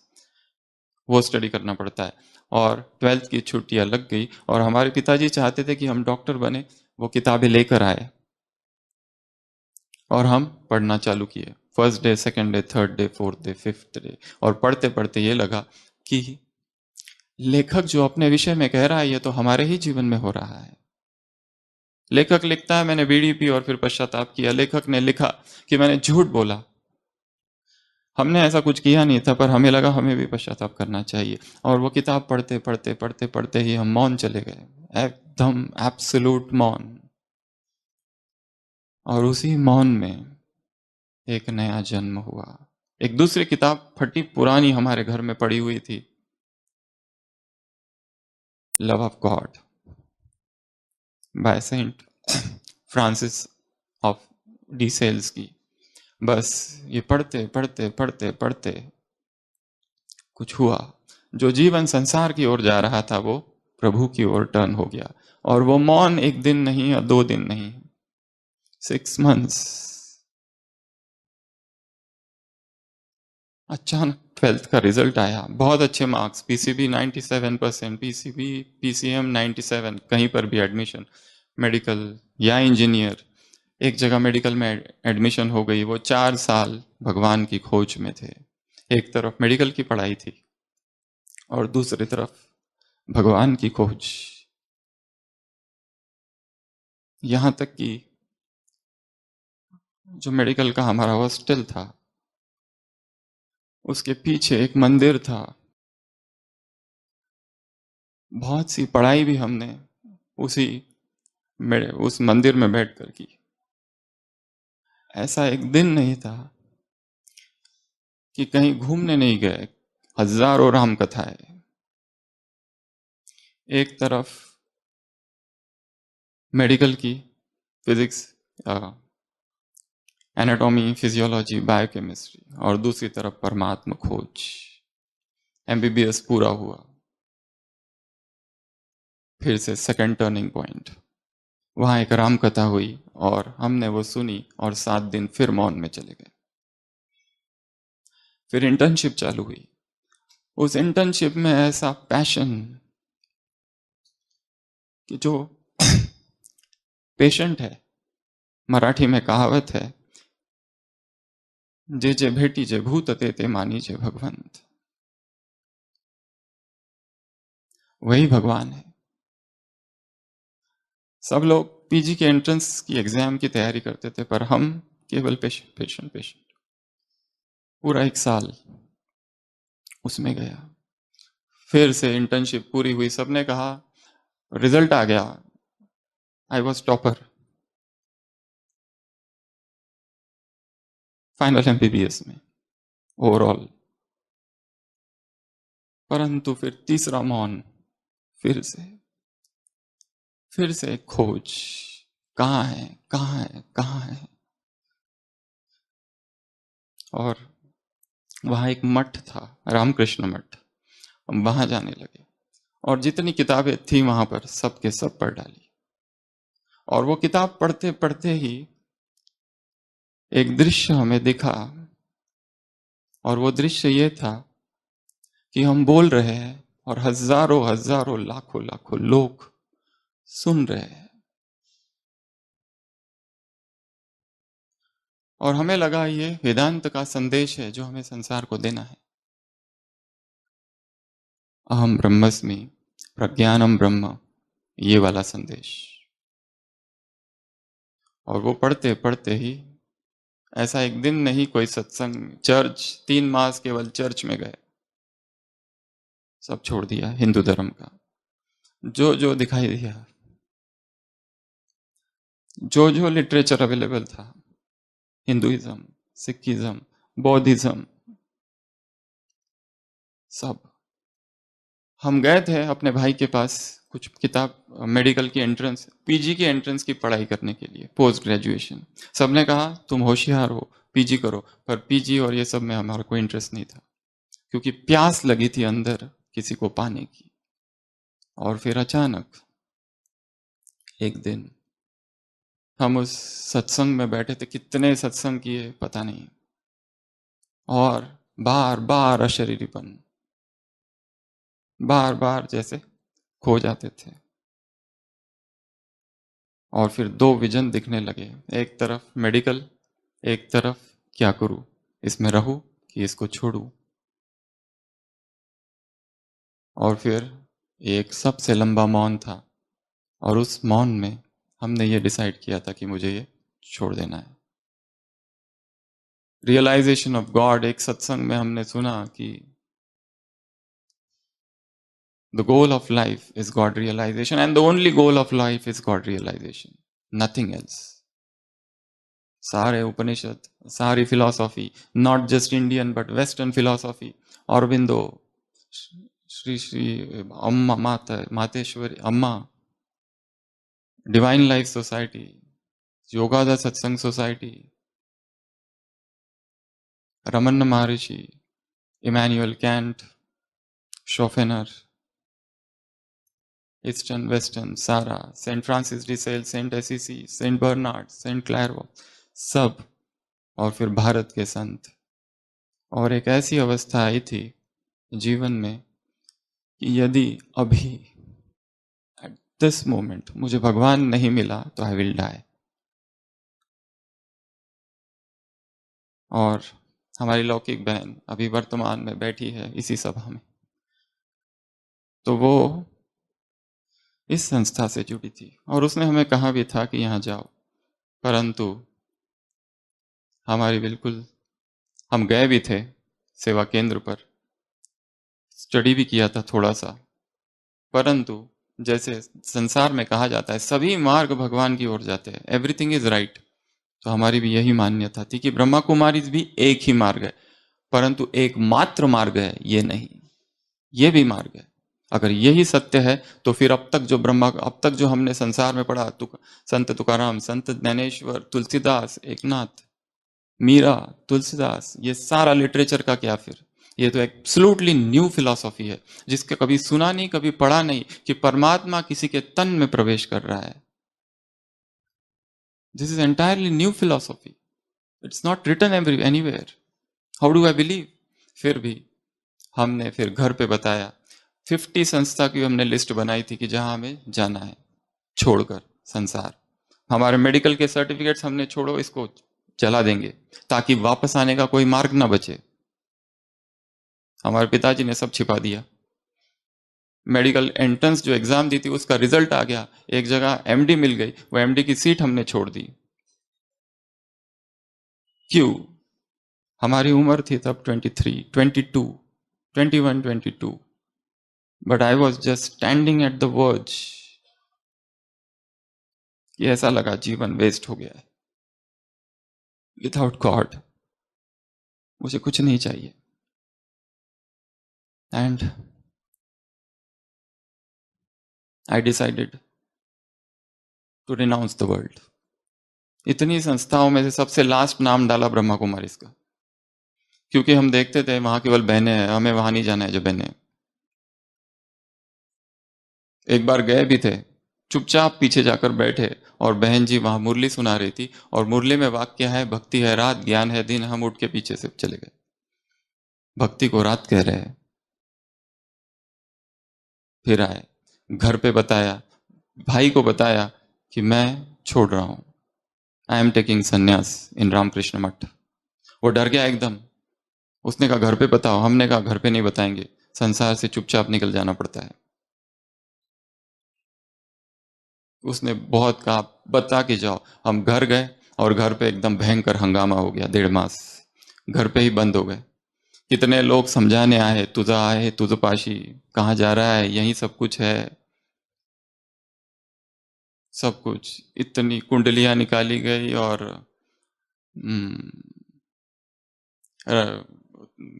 वो स्टडी करना पड़ता है। और 12th की छुट्टियां लग गई और हमारे पिताजी चाहते थे कि हम डॉक्टर बने। वो किताबें लेकर आए और हम पढ़ना चालू किए, first day, second day, third day, fourth day, fifth day. और पढ़ते पढ़ते ये लगा कि लेखक जो अपने विषय में कह रहा है ये तो हमारे ही जीवन में हो रहा है। लेखक लिखता है मैंने बीड़ी पी और फिर पश्चाताप किया। लेखक ने लिखा कि मैंने झूठ बोला, हमने ऐसा कुछ किया नहीं था, पर हमें लगा हमें भी पश्चाताप करना चाहिए। और वो किताब पढ़ते पढ़ते पढ़ते पढ़ते ही हम मौन चले गए, एकदम एब्सोल्यूट मौन। और उसी मौन में एक नया जन्म हुआ। एक दूसरी किताब फटी पुरानी हमारे घर में पड़ी हुई थी, love of God by Saint Francis of de Sales की। बस ये पढ़ते पढ़ते पढ़ते पढ़ते कुछ हुआ, जो जीवन संसार की ओर जा रहा था वो प्रभु की ओर टर्न हो गया। और वो मौन एक दिन नहीं या 2 दिन नहीं, 6 months। अचानक 12th का रिजल्ट आया, बहुत अच्छे मार्क्स, पीसीबी 97%, पीसीबी पीसीएम 97, कहीं पर भी एडमिशन, मेडिकल या इंजीनियर। एक जगह मेडिकल में एडमिशन हो गई। वो 4 साल भगवान की खोज में थे। एक तरफ मेडिकल की पढ़ाई थी और दूसरी तरफ भगवान की खोज। यहां तक कि जो मेडिकल का हमारा हॉस्टल था उसके पीछे एक मंदिर था। बहुत सी पढ़ाई भी हमने उस मंदिर में बैठकर की। ऐसा एक दिन नहीं था कि कहीं घूमने नहीं गए। हजारों राम कथाएं, एक तरफ मेडिकल की फिजिक्स, एनाटॉमी, फिजियोलॉजी, बायोकेमिस्ट्री, और दूसरी तरफ परमात्मा खोज। एमबीबीएस पूरा हुआ, फिर से सेकंड टर्निंग पॉइंट, वहां एक राम कथा हुई और हमने वो सुनी और 7 दिन फिर मौन में चले गए। फिर इंटर्नशिप चालू हुई। उस इंटर्नशिप में ऐसा पैशन कि जो पेशेंट है, मराठी में कहावत है, जे जे भेटी जे भूत ते मानी जे भगवंत, वही भगवान है। सब लोग पीजी के एंट्रेंस की एग्जाम की तैयारी करते थे, पर हम केवल पेशेंट पेशेंट पेशेंट। पूरा 1 साल उसमें गया। फिर से इंटर्नशिप पूरी हुई, सबने कहा, रिजल्ट आ गया, I was topper, final MBBS में ओवरऑल। परंतु फिर तीसरा मौन, फिर से खोज, कहाँ है कहाँ है कहाँ है। और वहां एक मठ था, रामकृष्ण मठ, हम वहां जाने लगे और जितनी किताबें थी वहां पर सब के सब पढ़ डाली। और वो किताब पढ़ते पढ़ते ही एक दृश्य हमें दिखा, और वो दृश्य ये था कि हम बोल रहे हैं और हजारों हजारों लाखों लाखों लोग सुन रहे हैं। और हमें लगा ये वेदांत का संदेश है जो हमें संसार को देना है। अहम ब्रह्मस्मि प्रज्ञानम ब्रह्म, ये वाला संदेश। और वो पढ़ते पढ़ते ही ऐसा एक दिन नहीं, कोई सत्संग, चर्च, 3 मास केवल चर्च में गए, सब छोड़ दिया हिंदू धर्म का। जो जो दिखाई दिया, जो जो लिटरेचर अवेलेबल था, हिंदुइज्म, सिखिज्म, बौद्धिज्म, सब। हम गए थे अपने भाई के पास कुछ किताब मेडिकल की एंट्रेंस, पीजी की एंट्रेंस की पढ़ाई करने के लिए, पोस्ट ग्रेजुएशन। सबने कहा तुम होशियार हो, पीजी करो, पर पीजी और ये सब में हमारा कोई इंटरेस्ट नहीं था, क्योंकि प्यास लगी थी अंदर किसी को पाने की। और फिर अचानक एक दिन हम उस सत्संग में बैठे थे, कितने सत्संग किए पता नहीं, और बार बार अशरीरीपन, बार बार जैसे खो जाते थे। और फिर दो विजन दिखने लगे, एक तरफ मेडिकल, एक तरफ क्या करूं, इसमें रहूं कि इसको छोड़ूं। और फिर एक सबसे लंबा मौन था, और उस मौन में हमने ये डिसाइड किया था कि मुझे ये छोड़ देना है। रियलाइजेशन ऑफ गॉड, एक सत्संग में हमने सुना कि the goal of life is God realization, and the only goal of life is God realization, nothing else. सारे उपनिषद, सारी philosophy, not just Indian but western philosophy, Aurobindo, Shri Shri अम्मा मातेश्वरी अम्मा, डिवाइन लाइफ सोसाइटी, योगादा सत्संग society, Raman Maharshi, Immanuel Kant, Schopenhauer, eastern western सारा, saint Francis de Sales, saint Assisi, saint Bernard, saint Clairvaux, सब, और फिर भारत के संत। और एक ऐसी अवस्था आई थी जीवन में कि यदि अभी एट दिस मोमेंट मुझे भगवान नहीं मिला तो आई विल डाई। और हमारी लौकिक बहन अभी वर्तमान में बैठी है इसी सभा में, तो वो इस संस्था से जुड़ी थी और उसने हमें कहा भी था कि यहाँ जाओ, परंतु हमारी बिल्कुल, हम गए भी थे सेवा केंद्र पर, स्टडी भी किया था थोड़ा सा, परंतु जैसे संसार में कहा जाता है सभी मार्ग भगवान की ओर जाते हैं, एवरीथिंग इज राइट, तो हमारी भी यही मान्यता थी कि ब्रह्मा कुमारी भी एक ही मार्ग है, परंतु एकमात्र मार्ग है ये नहीं, ये भी मार्ग है। अगर यही सत्य है तो फिर अब तक जो हमने संसार में पढ़ा, संत तुकाराम, संत ज्ञानेश्वर, तुलसीदास, एकनाथ, मीरा, तुलसीदास, ये सारा लिटरेचर का क्या फिर? ये तो एब्सोल्युटली न्यू फिलॉसफी है, जिसके कभी सुना नहीं, कभी पढ़ा नहीं कि परमात्मा किसी के तन में प्रवेश कर रहा है। This is entirely new philosophy, it's not written anywhere, how do I believe? फिर भी हमने फिर घर पे बताया, 50 संस्था की हमने लिस्ट बनाई थी कि जहां हमें जाना है छोड़कर संसार। हमारे मेडिकल के सर्टिफिकेट्स हमने छोड़ो, इसको चला देंगे ताकि वापस आने का कोई मार्ग ना बचे। हमारे पिताजी ने सब छिपा दिया। मेडिकल एंट्रेंस जो एग्जाम दी थी उसका रिजल्ट आ गया, एक जगह एमडी मिल गई, वो एमडी की सीट हमने छोड़ दी। क्यों? हमारी उम्र थी तब 23, 22, 21, 22, but I was just standing at the verge. ये ऐसा लगा जीवन वेस्ट हो गया है, विदाउट गॉड मुझे कुछ नहीं चाहिए। And I decided to renounce the world. इतनी संस्थाओं में से सबसे लास्ट नाम डाला ब्रह्मा कुमारी का, क्योंकि हम देखते थे वहां केवल बहनें हैं, हमें वहां नहीं जाना है जो बहनें। एक बार गए भी थे, चुपचाप पीछे जाकर बैठे और बहन जी वहां मुरली सुना रही थी, और मुरली में वाक्य है भक्ति है रात, ज्ञान है दिन, हम उठ के पीछे से चले गए। भक्ति को रात कह रहे हैं। फिर आए, घर पे बताया, भाई को बताया कि मैं छोड़ रहा हूं, आई एम टेकिंग संन्यास इन रामकृष्ण मठ। वो डर गया एकदम, उसने कहा घर पे बताओ, हमने कहा घर पे नहीं बताएंगे, संसार से चुपचाप निकल जाना पड़ता है। उसने बहुत कहा बता के जाओ, हम घर गए और घर पे एकदम भयंकर हंगामा हो गया, 1.5 मास घर पे ही बंद हो गए। कितने लोग समझाने आए तुझ पाशी, कहाँ जा रहा है, यही सब कुछ है, सब कुछ। इतनी कुंडलियां निकाली गई और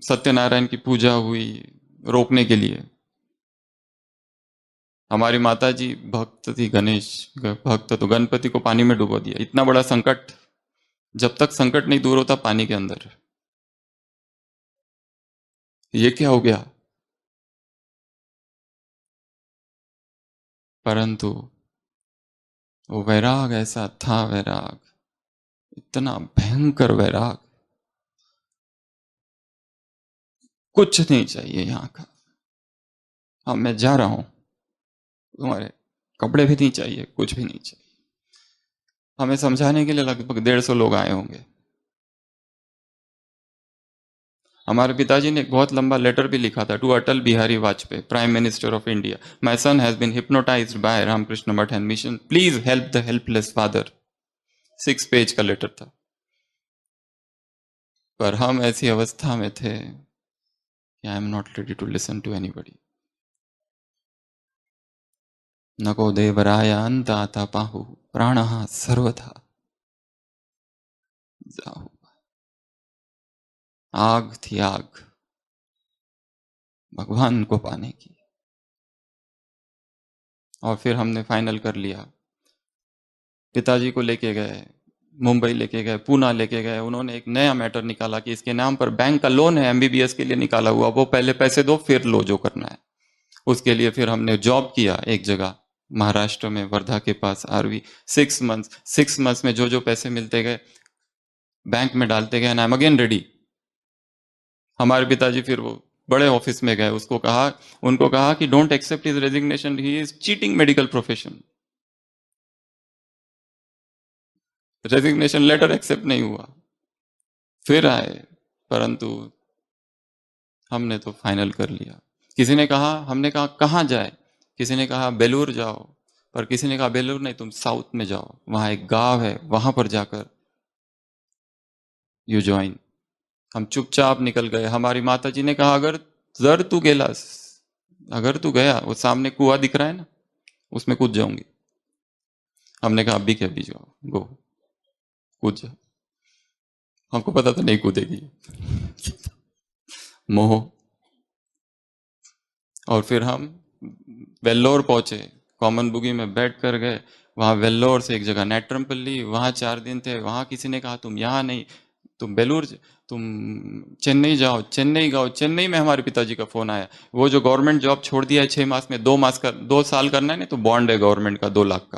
सत्यनारायण की पूजा हुई रोकने के लिए। हमारी माता जी भक्त थी, गणेश भक्त, तो गणपति को पानी में डुबो दिया। इतना बड़ा संकट, जब तक संकट नहीं दूर होता पानी के अंदर, ये क्या हो गया? परंतु वो वैराग ऐसा था, वैराग, इतना भयंकर वैराग, कुछ नहीं चाहिए यहाँ का। हाँ, मैं जा रहा हूं, तुम्हारे कपड़े भी नहीं चाहिए, कुछ भी नहीं चाहिए। हमें समझाने के लिए लगभग 150 लोग आए होंगे। हमारे पिताजी ने एक बहुत लंबा लेटर भी लिखा था to Atal Bihari Vajpayee, prime minister of India. My son has been hypnotized by Ramakrishna Math and mission, please help the helpless father. 6 page का लेटर था। पर हम ऐसी अवस्था में थे कि I am not ready to listen to anybody. नको देवराय अंत आता पाहु, प्राण सर्वथा जाहु। आग थी, आग भगवान को पाने की। और फिर हमने फाइनल कर लिया। पिताजी को लेके गए, मुंबई लेके गए, पूना लेके गए। उन्होंने एक नया मैटर निकाला कि इसके नाम पर बैंक का लोन है, एमबीबीएस के लिए निकाला हुआ, वो पहले पैसे दो फिर लो जो करना है। उसके लिए फिर हमने जॉब किया एक जगह महाराष्ट्र में, वर्धा के पास, आरवी। 6 मंथ्स, 6 मंथ्स में जो जो पैसे मिलते गए बैंक में डालते गए, and I am again ready. हमारे पिताजी फिर वो बड़े ऑफिस में गए, उनको कहा कि don't accept his resignation, he is cheating medical profession. Resignation letter accept नहीं हुआ। फिर आए, परंतु हमने तो फाइनल कर लिया। किसी ने कहा, हमने कहा कहाँ जाए, किसी ने कहा बेलूर जाओ, पर किसी ने कहा बेलूर नहीं, तुम साउथ में जाओ, वहां एक गांव है, वहां पर जाकर यू ज्वाइन। हम चुपचाप निकल गए। हमारी माता जी ने कहा अगर तू गया, वो सामने कुआं दिख रहा है ना, उसमें कूद जाऊंगी। हमने कहा अभी के अभी जाओ, गो, कूद जाओ। हमको पता था नहीं कूदेगी, मोह। और फिर हम वेल्लोर पहुंचे, कॉमन बुगी में बैठ कर गए। वहां वेल्लोर से एक जगह नेट्रमपल्ली, वहां 4 दिन थे। वहां किसी ने कहा तुम यहाँ नहीं, तुम तुम चेन्नई जाओ, चेन्नई जाओ। चेन्नई में हमारे पिताजी का फोन आया, वो जो गवर्नमेंट जॉब छोड़ दिया है 6 मास में, 2 साल करना है ना, तो बॉन्ड है गवर्नमेंट का 2 लाख का,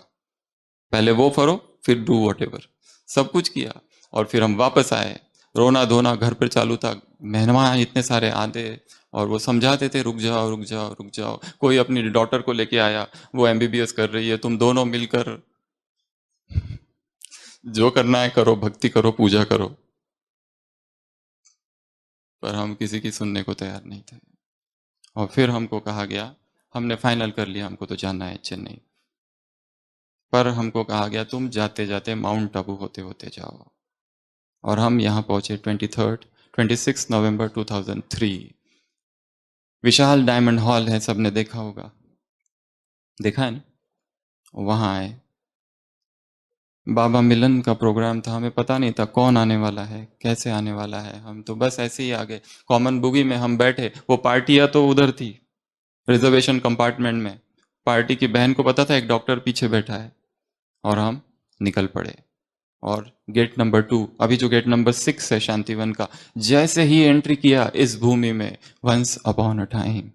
पहले वो करो फिर डू वॉट एवर। सब कुछ किया और फिर हम वापस आए। रोना धोना घर पर चालू था, मेहमान इतने सारे आते और वो समझाते थे रुक जाओ रुक जाओ रुक जाओ। कोई अपनी डॉटर को लेके आया, वो एमबीबीएस कर रही है, तुम दोनों मिलकर जो करना है करो, भक्ति करो, पूजा करो। पर हम किसी की सुनने को तैयार नहीं थे। और फिर हमको कहा गया, हमने फाइनल कर लिया हमको तो जाना है चेन्नई, पर हमको कहा गया तुम जाते जाते माउंट आबू होते होते जाओ। और हम यहाँ पहुंचे 26 नवंबर 2003। विशाल डायमंड हॉल है, सबने देखा होगा, देखा है ना? वहां आए, बाबा मिलन का प्रोग्राम था। हमें पता नहीं था कौन आने वाला है, कैसे आने वाला है। हम तो बस ऐसे ही आ गए। कॉमन बुगी में हम बैठे, वो पार्टियां तो उधर थी रिजर्वेशन कंपार्टमेंट में। पार्टी की बहन को पता था एक डॉक्टर पीछे बैठा है, और हम निकल पड़े। और गेट नंबर 2, अभी जो गेट नंबर 6 है शांतिवन का, जैसे ही एंट्री किया इस भूमि में, वंस अपॉन अ टाइम,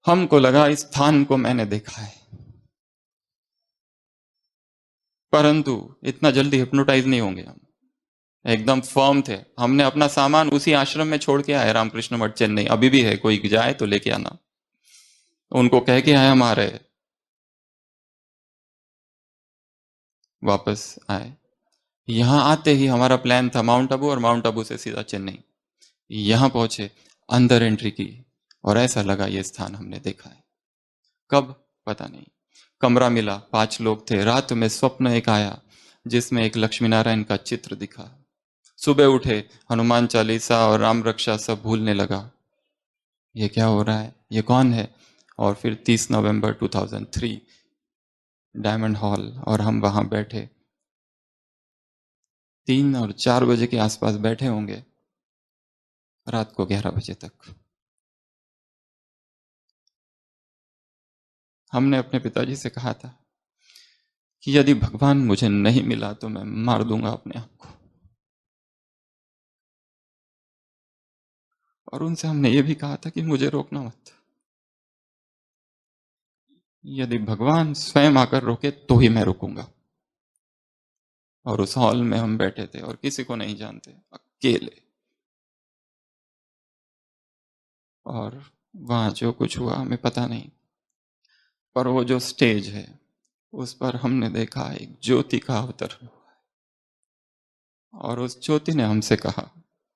हमको लगा इस स्थान को मैंने देखा है। परंतु इतना जल्दी हिप्नोटाइज नहीं होंगे हम, एकदम फर्म थे। हमने अपना सामान उसी आश्रम में छोड़ के आए, रामकृष्ण मठ चेन्नई, अभी भी है, कोई जाए तो लेके आना। उनको कह के आए हम आ रहे, वापस आए। यहां आते ही हमारा प्लान था माउंट आबू, और माउंट आबू से सीधा चेन्नई। यहां पहुंचे, अंदर एंट्री की, और ऐसा लगा ये स्थान हमने देखा है। कब पता नहीं। कमरा मिला, 5 लोग थे। रात में स्वप्न एक आया जिसमें एक लक्ष्मी नारायण का चित्र दिखा। सुबह उठे, हनुमान चालीसा और राम रक्षा सब भूलने लगा, ये क्या हो रहा है, ये कौन है। और फिर 30 नवंबर 2003, डायमंड हॉल, और हम वहां बैठे 3 और 4 बजे के आसपास बैठे होंगे, रात को 11 बजे तक। हमने अपने पिताजी से कहा था कि यदि भगवान मुझे नहीं मिला तो मैं मार दूंगा अपने आप को। और उनसे हमने ये भी कहा था कि मुझे रोकना मत, यदि भगवान स्वयं आकर रोके तो ही मैं रुकूंगा। और उस हॉल में हम बैठे थे और किसी को नहीं जानते, अकेले। और वहां जो कुछ हुआ हमें पता नहीं, पर वो जो स्टेज है उस पर हमने देखा एक ज्योति का अवतरण हुआ है। और उस ज्योति ने हमसे कहा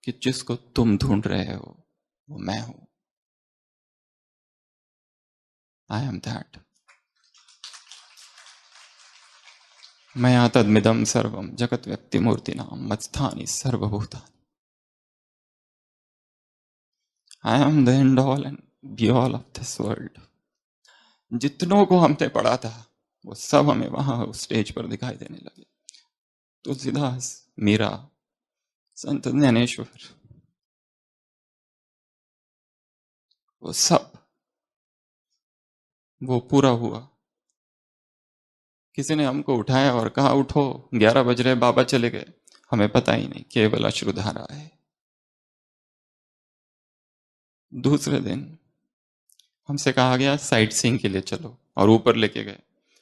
कि जिसको तुम ढूंढ रहे हो वो मैं हूं। I am that. मया तद्मिदं सर्वं जगत व्यक्ति मूर्तिनां मत्स्थानि सर्वभूतानि। I am the end all and be all of this world. जितनों को हमने पढ़ा था वो सब हमें वहां उस स्टेज पर दिखाई देने लगे। तुलसीदास, मीरा, संत ज्ञानेश्वर, वो सब, वो पूरा हुआ। किसी ने हमको उठाया और कहा उठो, 11 बज रहे, बाबा चले गए। हमें पता ही नहीं, केवल अश्रुधारा है। दूसरे दिन हमसे कहा गया साइट सीइंग के लिए चलो, और ऊपर लेके गए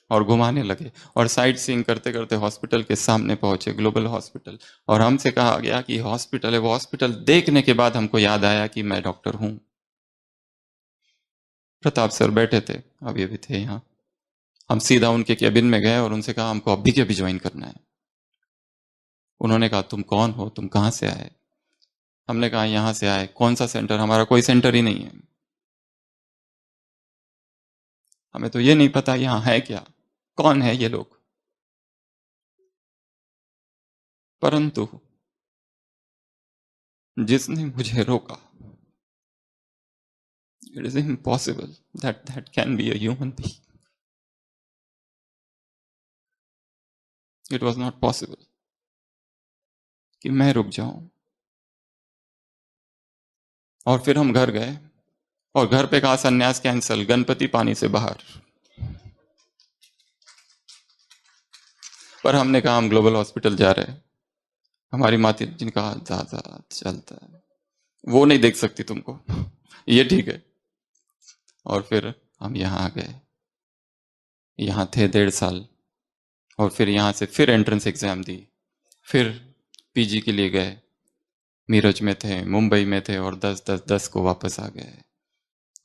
और घुमाने लगे। और साइट सीइंग करते करते हॉस्पिटल के सामने पहुंचे, ग्लोबल हॉस्पिटल। और हमसे कहा गया कि हॉस्पिटल है। वो हॉस्पिटल देखने के बाद हमको याद आया कि मैं डॉक्टर हूं। प्रताप सर बैठे थे, अभी अभी थे यहाँ। हम सीधा उनके केबिन में गए और उनसे कहा हमको अभी के अभी ज्वाइन करना है। उन्होंने कहा तुम कौन हो, तुम कहां से आए? हमने कहा यहां से आए। कौन सा सेंटर? हमारा कोई सेंटर ही नहीं है, हमें तो ये नहीं पता यहां है क्या, कौन है ये लोग। परंतु जिसने मुझे रोका, it is impossible that can be a human being. It was not possible कि मैं रुक जाऊं। और फिर हम घर गए और घर पे कहा संन्यास कैंसल, गणपति पानी से बाहर। पर हमने कहा हम ग्लोबल हॉस्पिटल जा रहे हैं। हमारी माता जी ने कहा ज्यादा चलता है, वो नहीं देख सकती तुमको, ये ठीक है। और फिर हम यहाँ आ गए। यहाँ थे 1.5 साल। और फिर यहाँ से फिर एंट्रेंस एग्जाम दी, फिर पीजी के लिए गए। मीरज में थे, मुंबई में थे, और 10 को वापस आ गए।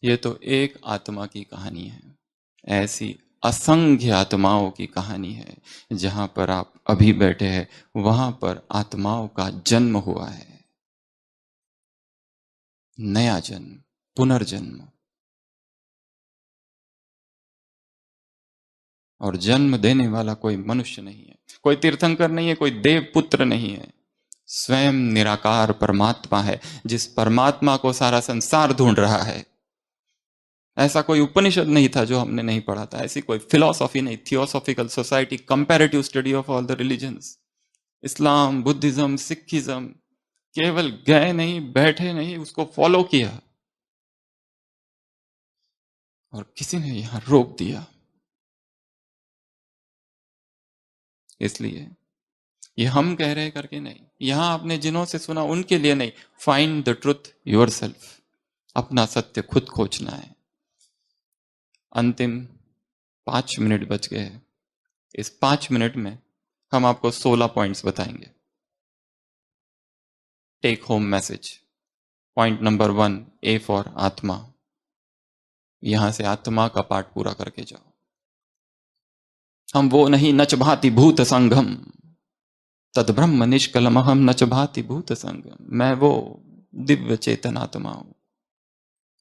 ये तो एक आत्मा की कहानी है। ऐसी असंख्य आत्माओं की कहानी है। जहां पर आप अभी बैठे हैं वहां पर आत्माओं का जन्म हुआ है, नया जन्म, पुनर्जन्म। और जन्म देने वाला कोई मनुष्य नहीं है, कोई तीर्थंकर नहीं है, कोई देव पुत्र नहीं है। स्वयं निराकार परमात्मा है, जिस परमात्मा को सारा संसार ढूंढ रहा है। ऐसा कोई उपनिषद नहीं था जो हमने नहीं पढ़ा था, ऐसी कोई फिलॉसफी नहीं, theosophical society, comparative study of all the religions, Islam, Buddhism, Sikhism. केवल गए नहीं, बैठे नहीं, उसको फॉलो किया। और किसी ने यहां रोक दिया। इसलिए ये हम कह रहे करके नहीं, यहां आपने जिन्हों से सुना उनके लिए नहीं। Find the truth yourself. अपना सत्य खुद खोजना है। अंतिम 5 मिनट बच गए। इस 5 मिनट में हम आपको 16 पॉइंट्स बताएंगे। Take home message. Point number 1, A for आत्मा। यहां से आत्मा का पाठ पूरा करके जाओ। हम वो नहीं नच भाति भूत संगम, तद ब्रह्म निष्कलम हम नच भाति भूत संगम। मैं वो दिव्य चेतन आत्मा हूं।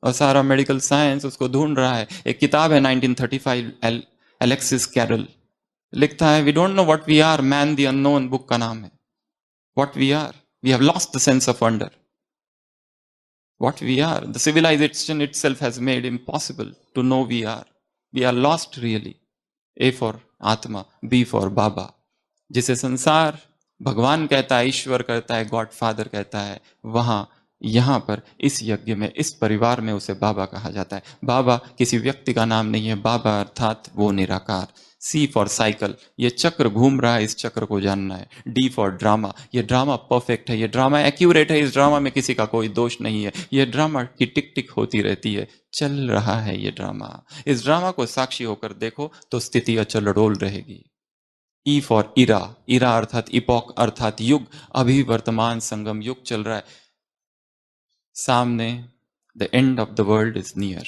और सारा मेडिकल साइंस उसको ढूंढ रहा है। एक किताब है 1935, एलेक्सिस कैरल लिखता है, we don't know what we are, man the unknown, book का नाम है। What we are, we have lost the sense of wonder. What we are, the civilization itself has made impossible to know we are. We are lost really. A for आत्मा, B for बाबा। जिसे संसार भगवान कहता है, ईश्वर कहता है, God father कहता है, वहां यहाँ पर इस यज्ञ में, इस परिवार में उसे बाबा कहा जाता है। बाबा किसी व्यक्ति का नाम नहीं है, बाबा अर्थात वो निराकार। सी फॉर साइकिल, ये चक्र घूम रहा है, इस चक्र को जानना है। डी फॉर ड्रामा, ये ड्रामा परफेक्ट है, ये ड्रामा एक्यूरेट है, इस ड्रामा में किसी का कोई दोष नहीं है, ये ड्रामा की टिक टिक होती रहती है, चल रहा है ये ड्रामा। इस ड्रामा को साक्षी होकर देखो तो स्थिति अचल डोल रहेगी। ई फॉर इरा, इरा अर्थात इपॉक अर्थात युग, अभी वर्तमान संगम युग चल रहा है, सामने the end of the world is near.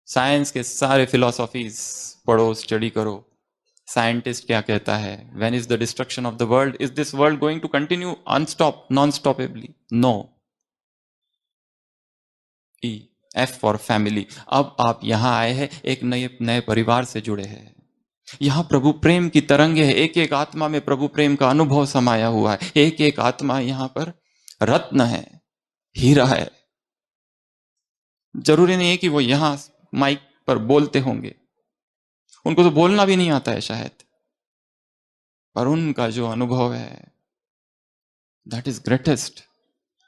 Science के सारे फिलॉसफीज पढ़ो, स्टडी करो। साइंटिस्ट क्या कहता है, when is the destruction of the world, is this world going to continue unstop non stoppably, no. E F for family, अब आप यहां आए हैं, एक नए परिवार से जुड़े हैं। यहां प्रभु प्रेम की तरंगे है, एक एक आत्मा में प्रभु प्रेम का अनुभव समाया हुआ है, एक एक आत्मा यहां पर रत्न है, हीरा है। जरूरी नहीं है कि वो यहां माइक पर बोलते होंगे, उनको तो बोलना भी नहीं आता है शायद, पर उनका जो अनुभव है that is greatest.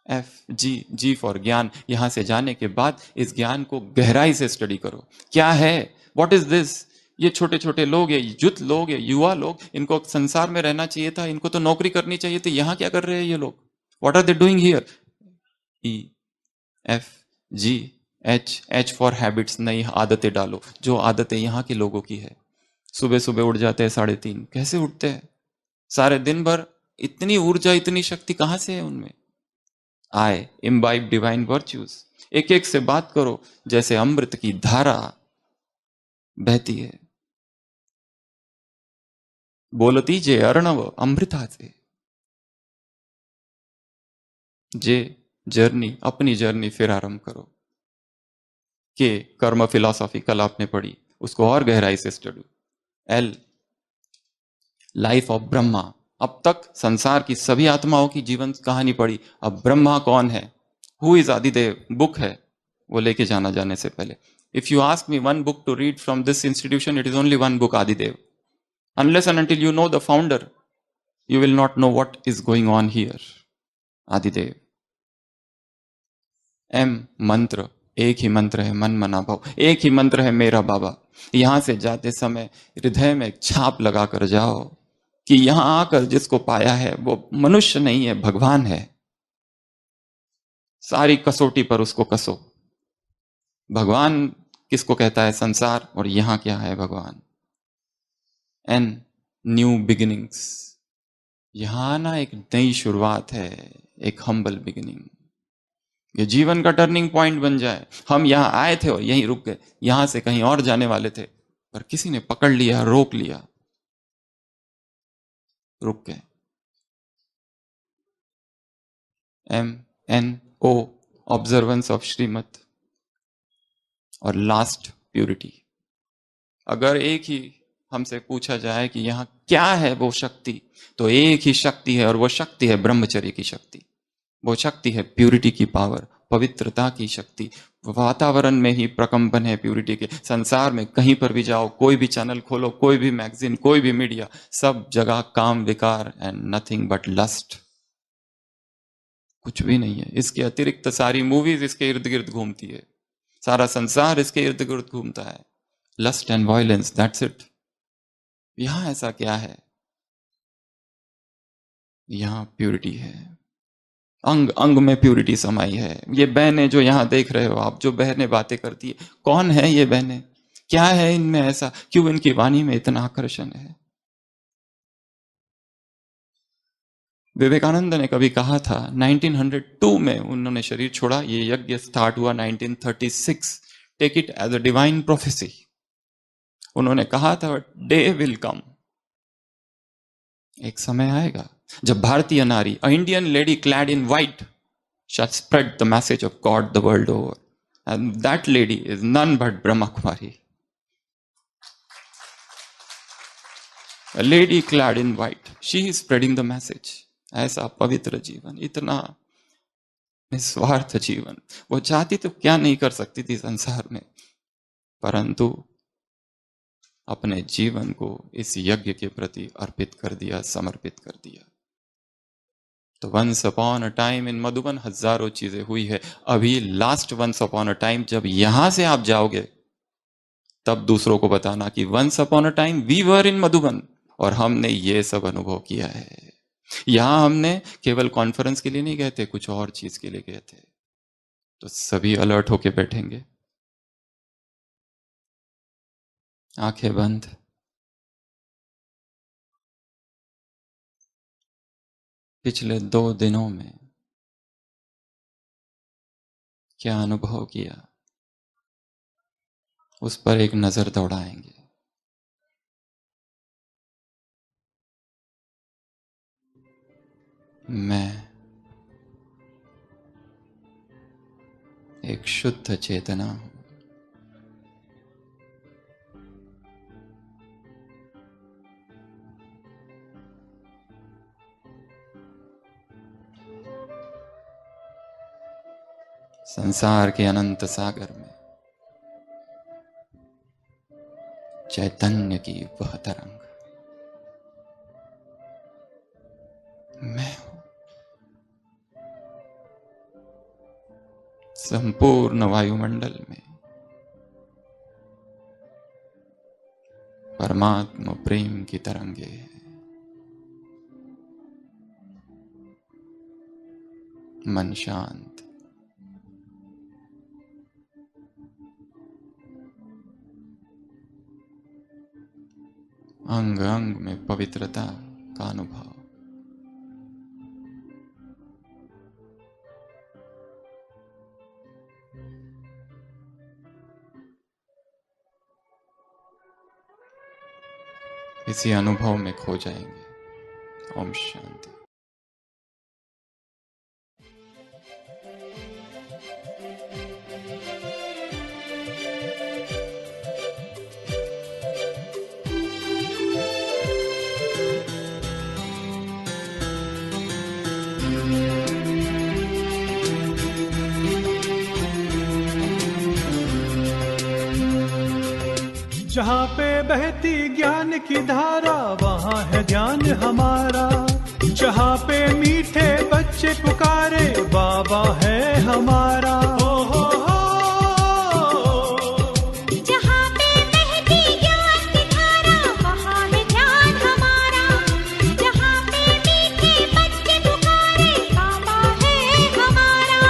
F G, G for ज्ञान, यहां से जाने के बाद इस ज्ञान को गहराई से स्टडी करो। क्या है, व्हाट इज दिस? ये छोटे छोटे लोग, ये युद्ध लोग, ये युवा लोग, इनको संसार में रहना चाहिए था, इनको तो नौकरी करनी चाहिए थी, यहां क्या कर रहे हैं ये लोग? What are they doing here? E F G H, H for habits, नई आदतें डालो। जो आदतें यहाँ के लोगों की है, सुबह सुबह उठ जाते हैं 3:30, कैसे उठते हैं? सारे दिन भर इतनी ऊर्जा, इतनी शक्ति कहां से है उनमें? आए इम्बाइब डिवाइन वर्च्यूज, एक एक से बात करो जैसे अमृत की धारा बहती है। बोलती जे अर्णव अमृता से, जे जर्नी, अपनी जर्नी फिर आरंभ करो। के कर्म फिलॉसफी कल आपने पढ़ी, उसको और गहराई से study. L life of Brahma, अब तक संसार की सभी आत्माओं की जीवन कहानी पढ़ी, अब ब्रह्मा कौन है, हु इज आदिदेव, बुक है, वो लेके जाने से पहले, if you ask me one book to read from this institution, it is only one book, Adidev. Unless and until you know the founder, you will not know what is going on here. Adidev. M मंत्र, एक ही मंत्र है मन मना भाव, एक ही मंत्र है मेरा बाबा। यहां से जाते समय हृदय में एक छाप लगा कर जाओ कि यहां आकर जिसको पाया है वो मनुष्य नहीं है, भगवान है। सारी कसौटी पर उसको कसो। भगवान किसको कहता है? संसार। और यहां क्या है? भगवान। एन न्यू बिगिनिंग्स, यहां आना एक नई शुरुआत है, एक हम्बल बिगिनिंग। ये जीवन का टर्निंग पॉइंट बन जाए। हम यहां आए थे और यहीं रुक गए, यहां से कहीं और जाने वाले थे, पर किसी ने पकड़ लिया, रोक लिया, रुक गए। M N O, observance of Shrimat. और लास्ट, प्यूरिटी। अगर एक ही हमसे पूछा जाए कि यहां क्या है वो शक्ति, तो एक ही शक्ति है, और वो शक्ति है ब्रह्मचर्य की शक्ति। वो शक्ति है प्यूरिटी की पावर, पवित्रता की शक्ति। वातावरण में ही प्रकंपन है प्यूरिटी के। संसार में कहीं पर भी जाओ, कोई भी चैनल खोलो, कोई भी मैगजीन, कोई भी मीडिया, सब जगह काम विकार एंड नथिंग बट लस्ट। कुछ भी नहीं है इसके अतिरिक्त। सारी मूवीज इसके इर्द गिर्द घूमती है, सारा संसार इसके इर्द गिर्द घूमता है। Lust and violence, that's it. यहां ऐसा क्या है? यहां प्यूरिटी है, अंग अंग में प्यूरिटी समाई है। ये बहनें जो यहां देख रहे हो आप, जो बहनें बातें करती है, कौन है ये बहनें? क्या है इनमें ऐसा? क्यों इनकी वाणी में इतना आकर्षण है? विवेकानंद ने कभी कहा था, 1902 में उन्होंने शरीर छोड़ा, ये यज्ञ स्टार्ट हुआ 1936। Take it as a divine prophecy. उन्होंने कहा था, डे विल कम, एक समय आएगा जब भारतीय नारी, अ Indian lady clad in white, shall spread the message of God the world over. And that lady is none but Brahma Kumari. A lady clad in white, she is spreading the message. ऐसा पवित्र जीवन, इतना निस्वार्थ जीवन, वो चाहती तो क्या नहीं कर सकती थी संसार में, परंतु अपने जीवन को इस यज्ञ के प्रति अर्पित कर दिया, समर्पित कर दिया। तो once upon a time in Madhuban हजारों चीजें हुई है। अभी last once upon a time जब यहां से आप जाओगे तब दूसरों को बताना कि once upon a time we were in Madhuban और हमने ये सब अनुभव किया है। यहां हमने केवल कॉन्फ्रेंस के लिए नहीं गए थे, कुछ और चीज के लिए गए थे। तो सभी अलर्ट होके बैठेंगे, आंखें बंद। पिछले 2 दिनों में क्या अनुभव किया उस पर एक नजर दौड़ाएंगे। मैं एक शुद्ध चेतना हूं। संसार के अनंत सागर में चैतन्य की वह तरंग मैं हूं। संपूर्ण वायुमंडल में परमात्मा प्रेम की तरंगे हैं। मन शांत, अंग अंग में पवित्रता का अनुभव। इसी अनुभव में खो जाएंगे। ओम शांति। जहाँ पे बहती ज्ञान की धारा वहाँ है ध्यान हमारा। जहाँ पे मीठे बच्चे पुकारे बाबा है हमारा। जहाँ पे बहती ज्ञान की धारा वहाँ है ध्यान हमारा। जहाँ पे मीठे बच्चे पुकारे बाबा है हमारा।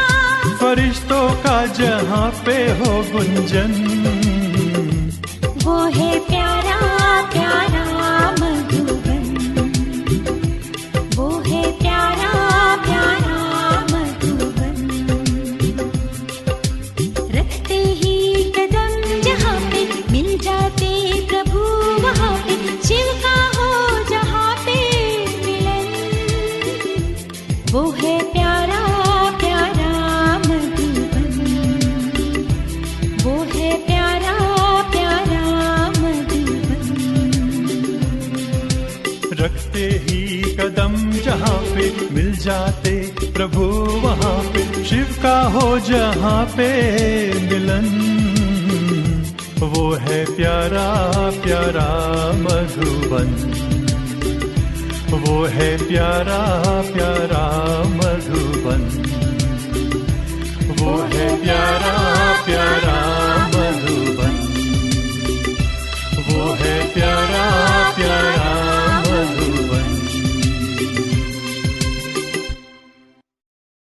फरिश्तों का जहाँ पे हो गुंजन वो है प्यारा प्यारा मधुबन। वो है प्यारा प्यारा मधुबन। रखते ही कदम जहाँ पे मिल जाते प्रभु वहाँ पे। शिव का हो जहाँ पे मिलन वो है प्यारा प्यारा मधुबन। वो है प्यारा प्यारा मधुबन। रखते ही कदम जहाँ पे मिल जाते प्रभु वहाँ पे। शिव का हो जहाँ पे मिलन वो है प्यारा प्यारा मधुबन। वो है प्यारा प्यारा मधुबन।